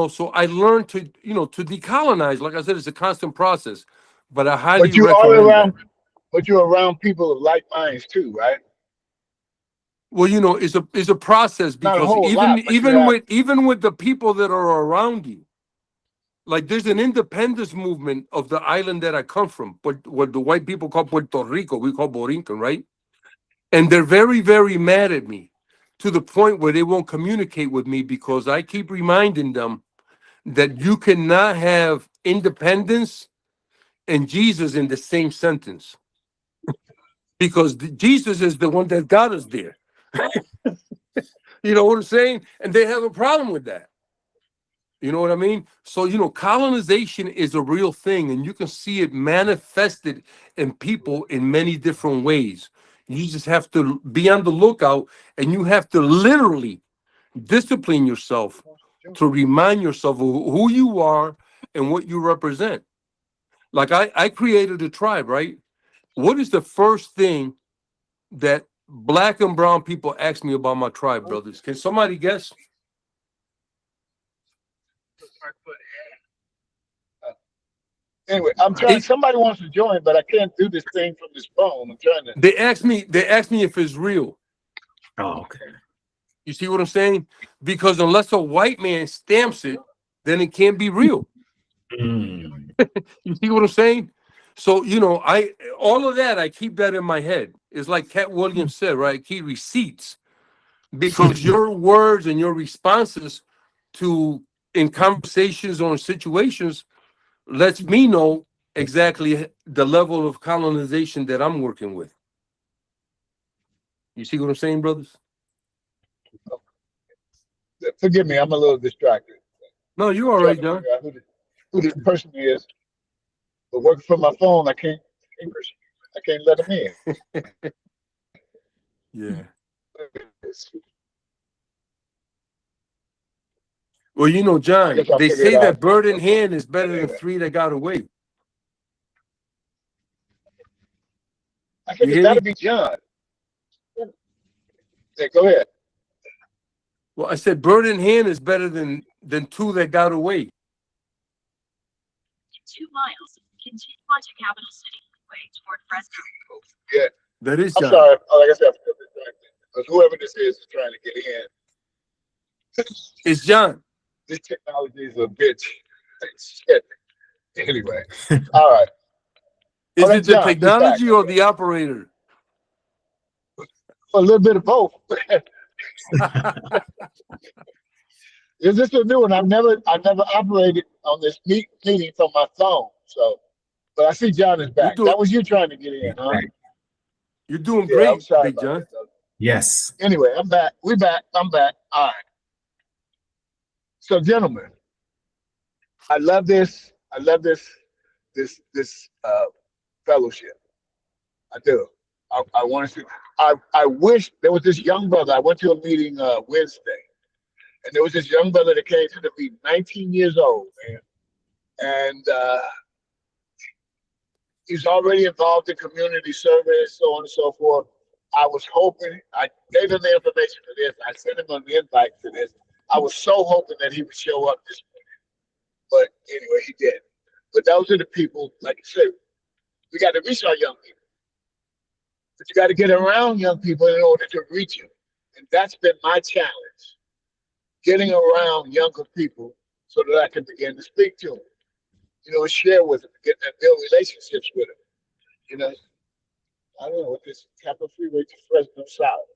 S3: So I learned to decolonize. Like I said, it's a constant process. But I highly recommend that.
S10: But you're around people of like minds too, right?
S3: Well, it's a process, because even with the people that are around you, like there's an independence movement of the island that I come from, but what the white people call Puerto Rico, we call Borinquen, right? And they're very, very mad at me, to the point where they won't communicate with me, because I keep reminding them that you cannot have independence and Jesus in the same sentence, because Jesus is the one that got us there. You know what I'm saying? And they have a problem with that. You know what I mean? So, you know, colonization is a real thing, and you can see it manifested in people in many different ways. You just have to be on the lookout, and you have to literally discipline yourself to remind yourself of who you are and what you represent. Like I created a tribe, right? What is the first thing that black and brown people ask me about my tribe, brothers? Can somebody guess?
S10: Anyway, I'm trying. Somebody wants to join, but I can't do this thing from this phone. I'm trying to.
S3: They ask me if it's real.
S6: Oh, okay.
S3: You see what I'm saying? Because unless a white man stamps it, then it can't be real.
S6: Mm.
S3: You see what I'm saying? So, you know, all of that, I keep that in my head. It's like Cat Williams said, right? Keep receipts, because your words and your responses to in conversations or in situations lets me know exactly the level of colonization that I'm working with. You see what I'm saying, brothers?
S10: Forgive me, I'm a little distracted.
S3: No, you're all right, John.
S10: Who this person is, but working from my phone, I can't let him in.
S3: Yeah. Well, you know, John, they say that bird in hand is better than three that got away.
S10: I think it's got to be John. Yeah, go ahead.
S3: Well, I said bird in hand is better than two that got away.
S12: 2 miles, continue on to Capital City way toward Fresno.
S10: Yeah.
S3: That is John.
S10: I'm sorry. Like I said, because whoever this is trying to get in.
S3: It's John.
S10: This technology is a bitch. Shit. Anyway, all right.
S3: Is it the technology or the operator?
S10: A little bit of both. Is this a new one? I've never operated on this meeting from my phone. So, but I see John is back. That was you trying to get in, huh?
S3: You're doing great, I'm sorry, Big John.
S6: Yes.
S10: Anyway, I'm back. We're back. I'm back. All right. So, gentlemen, I love this. I love this fellowship. I do. I want to see. I wish there was this young brother. I went to a meeting Wednesday, and there was this young brother that came to the meeting, 19 years old, man, and he's already involved in community service, so on and so forth. I was hoping. I gave him the information for this. I sent him an invite to this. I was so hoping that he would show up this morning, but anyway, he didn't. But those are the people, like you said, we got to reach our young people. But you got to get around young people in order to reach them. And that's been my challenge, getting around younger people so that I can begin to speak to them, you know, share with them, get and build relationships with them. You know, I don't know what this Capital Freeway to Fresno South.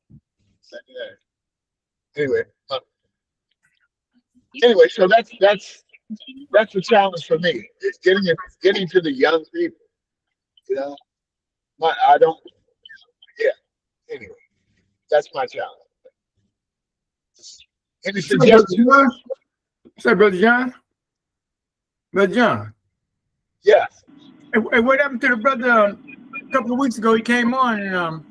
S10: Anyway, so that's the challenge for me. It's getting to the young people. You know, I don't. Yeah. Anyway, that's my challenge. Any suggestions?
S5: Say, Brother John. Brother John.
S10: Yes.
S5: Hey, what happened to the brother? A couple of weeks ago, he came on, and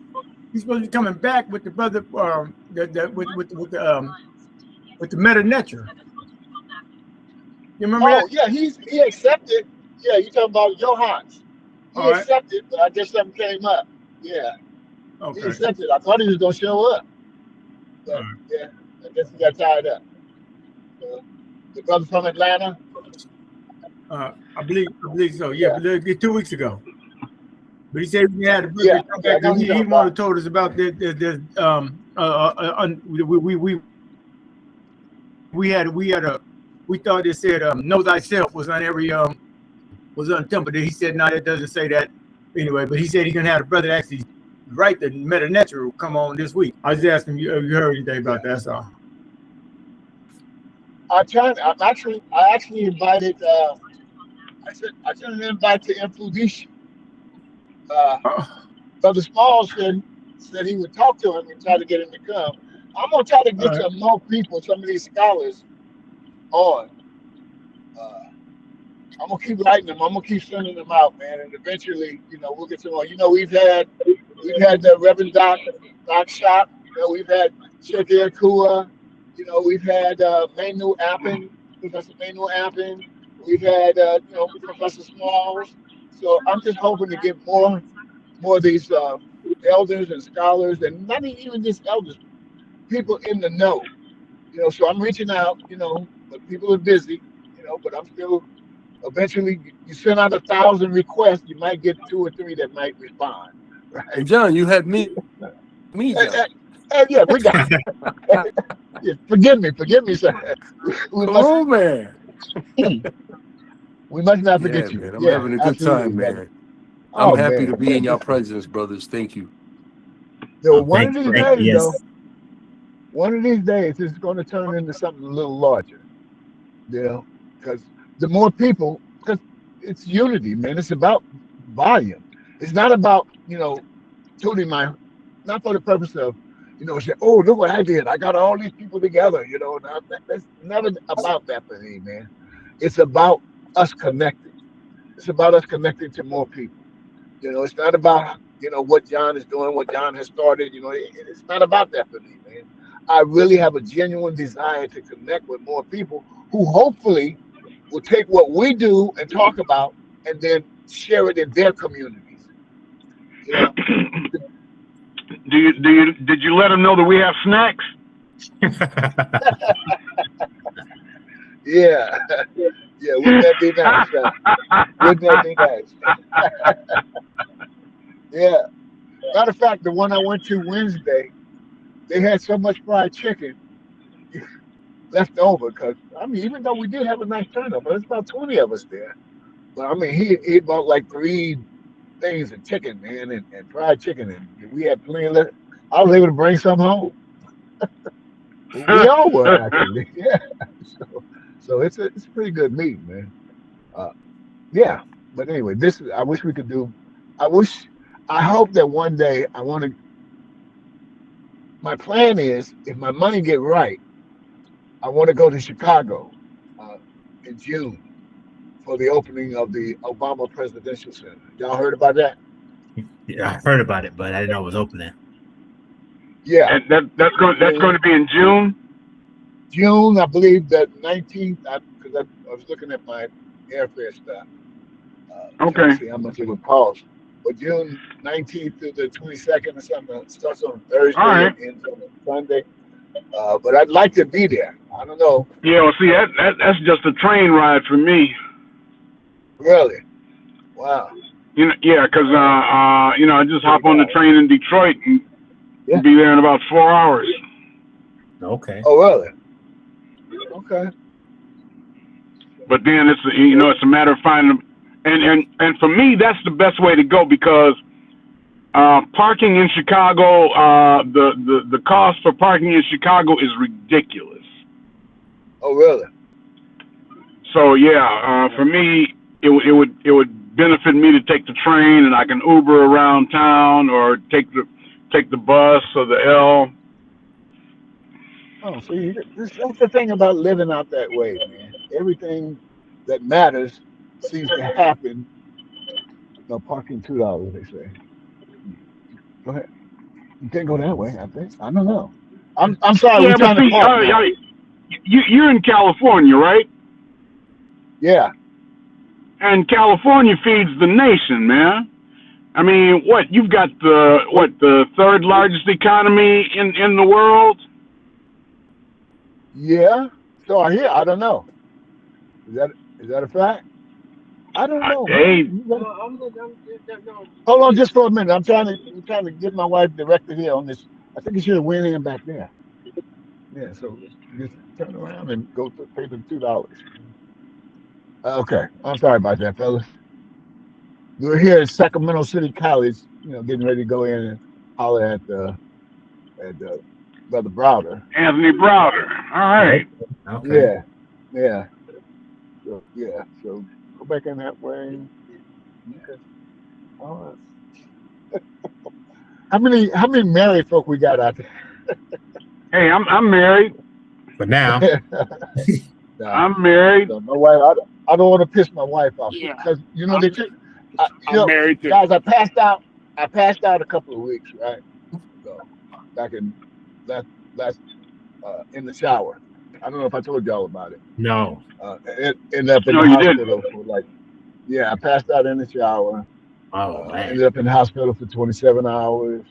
S5: he's supposed to be coming back with the brother with the Meta Nature. You remember that?
S10: Oh, yeah, he accepted. Yeah, you talking about Johans. He accepted, but I guess something came up. Yeah.
S5: Okay.
S10: He accepted. I thought he was going to show up. But, yeah, I guess he got tied up. The brother from Atlanta?
S5: I believe so. Yeah, but 2 weeks ago. But he said he had a brother come back. He wanted to told us about this. We thought it said know thyself was on every was on temple. He said no, it doesn't say that anyway. But he said he's gonna have a brother actually write the Meta Nature will come on this week. I was just asking you, have you heard anything about that? That's all. I
S10: actually invited I sent an invite to Infudishi.
S2: Oh,
S10: Brother Small said he would talk to him and try to get him to come. I'm gonna try to
S5: All
S10: get
S5: right.
S10: some more people, some of these scholars on. Uh, I'm gonna keep writing them. I'm gonna keep sending them out, man, and eventually, we'll get some more. We've had the Reverend Doc Shop. We've had Sheikh Kua. We've had Manu Appin, Professor Manu Appin. We've had Professor Smalls. So I'm just hoping to get more of these elders and scholars, and not even just elders, people in the know. So I'm reaching out. But people are busy. But I'm still. Eventually, you send out 1,000 requests, you might get 2 or 3 that might respond, right?
S3: And John, you had me,
S10: And,
S3: John.
S10: yeah, we got. Yeah, forgive me, sir. We
S3: Come
S10: must
S3: on, man.
S10: we must not
S3: Yeah,
S10: forget you.
S3: man. I'm
S10: Yeah,
S3: having a good
S10: absolutely,
S3: time,
S10: brother.
S3: man. I'm
S10: Oh
S3: happy to
S10: man,
S3: be in your presence, brothers. Thank you.
S10: one of these
S6: Thank you.
S10: days, though,
S6: Yes.
S10: one of these days, it's going to turn into something a little larger. Because the more people, because it's unity, man. It's about volume. It's not about tooting not for the purpose of say, oh, look what I did. I got all these people together. That's never about that for me, man. It's about us connecting. It's about us connecting to more people. It's not about what John is doing, what John has started. It's not about that for me, man. I really have a genuine desire to connect with more people who hopefully will take what we do and talk about and then share it in their communities.
S11: Did you let them know that we have snacks?
S10: Yeah. Yeah, wouldn't that be nice? Wouldn't that be nice? Yeah. Matter of fact, the one I went to Wednesday, they had so much fried chicken left over because even though we did have a nice turnout, there's about 20 of us there. But he bought like 3 things of chicken, man, and fried chicken, and we had plenty left. I was able to bring some home. We all were actually, yeah. So it's a pretty good meat, man. Uh, yeah. But anyway, I wish we could do. I hope that one day I want to. My plan is, if my money get right, I want to go to Chicago uh, in June for the opening of the Obama Presidential Center. Y'all heard about that?
S6: Yeah, I heard about it, but I didn't know it was opening.
S10: Yeah.
S11: And that's going to be in June.
S10: June, I believe that 19th. Because I was looking at my airfare stuff. Trying
S11: Okay.
S10: to see how much it would cost. But June 19th to the 22nd or something. It starts on Thursday
S11: All right.
S10: and ends on Sunday. But I'd like to be there. I don't know.
S11: Yeah. Well, see, that's just a train ride for me.
S10: Really? Wow.
S11: Yeah, because I just hop on the train in Detroit and be there in about 4 hours.
S6: Okay.
S10: Oh, really? Okay.
S11: But then it's a matter of finding, and for me that's the best way to go because parking in Chicago, the cost for parking in Chicago is ridiculous.
S10: Oh, really?
S11: So yeah, for me it would benefit me to take the train and I can Uber around town or take the bus or the L.
S10: Oh, see, that's the thing about living out that way, man. Everything that matters seems to happen. No, parking $2, they say. Go ahead. You can't go that way, I think. I don't know. I'm sorry, we're
S11: Yeah, but
S10: trying to
S11: see,
S10: park now.
S11: you're in California, right?
S10: Yeah.
S11: And California feeds the nation, man. I mean, you've got the 3rd largest economy in the world?
S10: Yeah. So I hear. I don't know. Is that a fact? I don't know,
S11: Hey,
S10: man. Hold on just for a minute. I'm trying to get my wife directed here on this. I think you should have went in back there. Yeah, so just turn around and go to pay the $2. Okay. I'm sorry about that, fellas. We're here at Sacramento City College, getting ready to go in and holler at Brother Browder.
S11: Anthony Browder. All right.
S6: Okay.
S10: Yeah. Yeah. So Go back in that way. Okay. All right. How many married folk we got out there?
S11: Hey, I'm married.
S6: But now,
S10: Nah,
S11: I'm married.
S10: so my wife. I don't want to piss my wife off
S4: Yeah,
S10: because
S4: I'm,
S10: they took.
S4: I'm married too.
S10: Guys, I passed out. I passed out a couple of weeks, right? So back in last in the shower. I don't know if I told y'all about it.
S6: no.
S10: It ended up in
S11: No,
S10: the
S11: you didn't.
S10: hospital for like, yeah, I passed out in the shower.
S6: Oh man.
S10: Ended up in the hospital for 27 hours.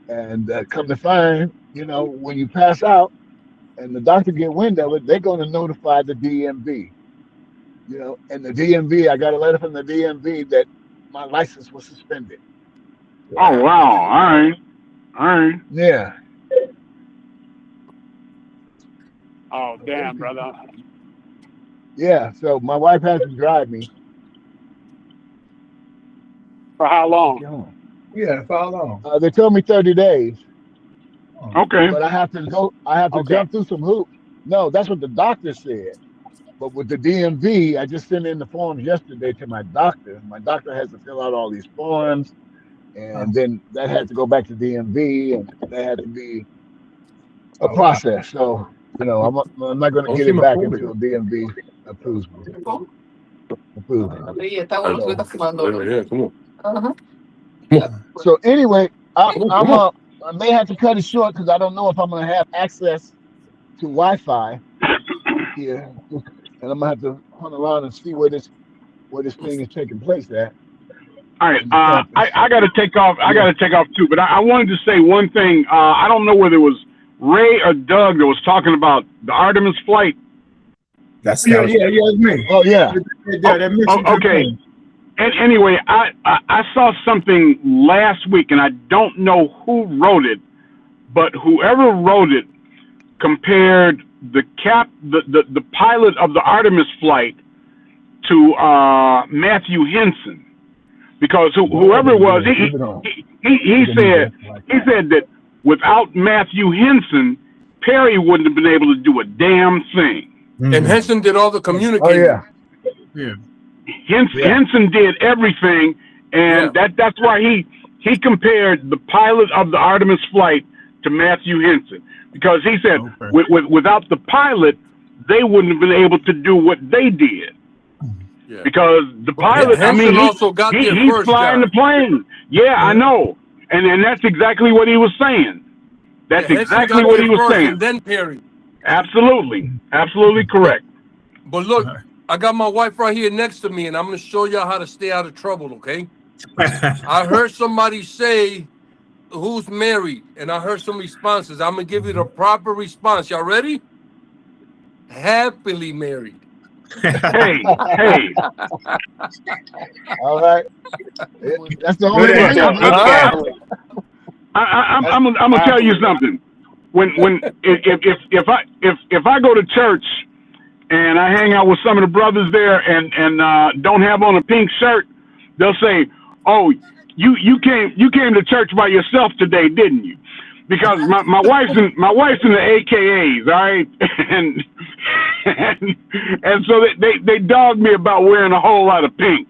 S10: And come to find, when you pass out and the doctor get wind of it, they're going to notify the DMV. And the DMV, I got a letter from the DMV that my license was suspended.
S11: Oh wow! All right.
S10: Yeah.
S4: Oh damn, brother.
S10: Yeah. So my wife has to drive me.
S4: For how long?
S5: Yeah, for how long?
S10: They told me 30 days,
S11: Okay.
S10: but I have to go. I have to
S4: Okay.
S10: jump through some hoops. No, that's what the doctor said. But with the DMV, I just sent in the forms yesterday to my doctor. My doctor has to fill out all these forms, and then that had to go back to DMV, and that had to be a process. So, I'm not going to get it back until DMV approves me. So anyway, I may have to cut it short because I don't know if I'm going to have access to Wi-Fi here, and I'm gonna have to hunt around and see where this thing is taking place at.
S11: All right. I got to take off. I got to take off too. But I wanted to say one thing. I don't know whether it was Ray or Doug that was talking about the Artemis flight.
S5: It's me.
S10: Oh yeah.
S11: Okay. And anyway, I saw something last week, and I don't know who wrote it, but whoever wrote it compared the pilot of the Artemis flight to Matthew Henson, because whoever it was, he said that without Matthew Henson, Perry wouldn't have been able to do a damn thing.
S3: And Henson did all the communicating.
S10: Oh yeah.
S11: Henson did everything, and that's why he compared the pilot of the Artemis flight to Matthew Henson, because he said without the pilot, they wouldn't have been able to do what they did. Yeah. Because the pilot, he's flying the plane. Yeah, I know, and that's exactly what he was saying. That's exactly what he was saying.
S3: And then Perry.
S11: Absolutely correct.
S3: But look, I got my wife right here next to me, and I'm going to show y'all how to stay out of trouble. Okay? I heard somebody say, "Who's married?" and I heard some responses. I'm going to give you the proper response. Y'all ready? Happily married.
S11: Hey.
S10: All right. That's the only way.
S11: I'm gonna tell you something. If I go to church and I hang out with some of the brothers there and don't have on a pink shirt, they'll say, "Oh, you came to church by yourself today, didn't you?" Because my wife's in the AKAs, all right, and so they dog me about wearing a whole lot of pink.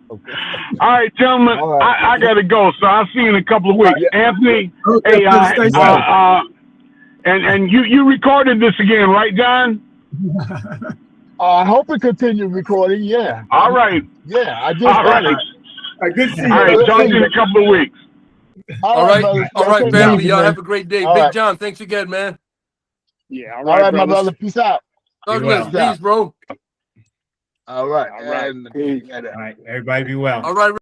S11: Okay. All right, gentlemen, all right. I gotta go, so I'll see you in a couple of weeks. Anthony, hey, and you recorded this again, right, John?
S10: I hope it continues recording. Yeah.
S11: All right.
S10: Yeah, I just got it.
S5: Good to see you.
S11: All right, talk to you in a couple of weeks.
S3: All right, family. Y'all have a great day. Big John, thanks again, man.
S4: Yeah.
S10: All right, my brother. Peace out.
S3: Douglas, peace, bro.
S10: All right.
S6: All right. Everybody be well.
S3: All right.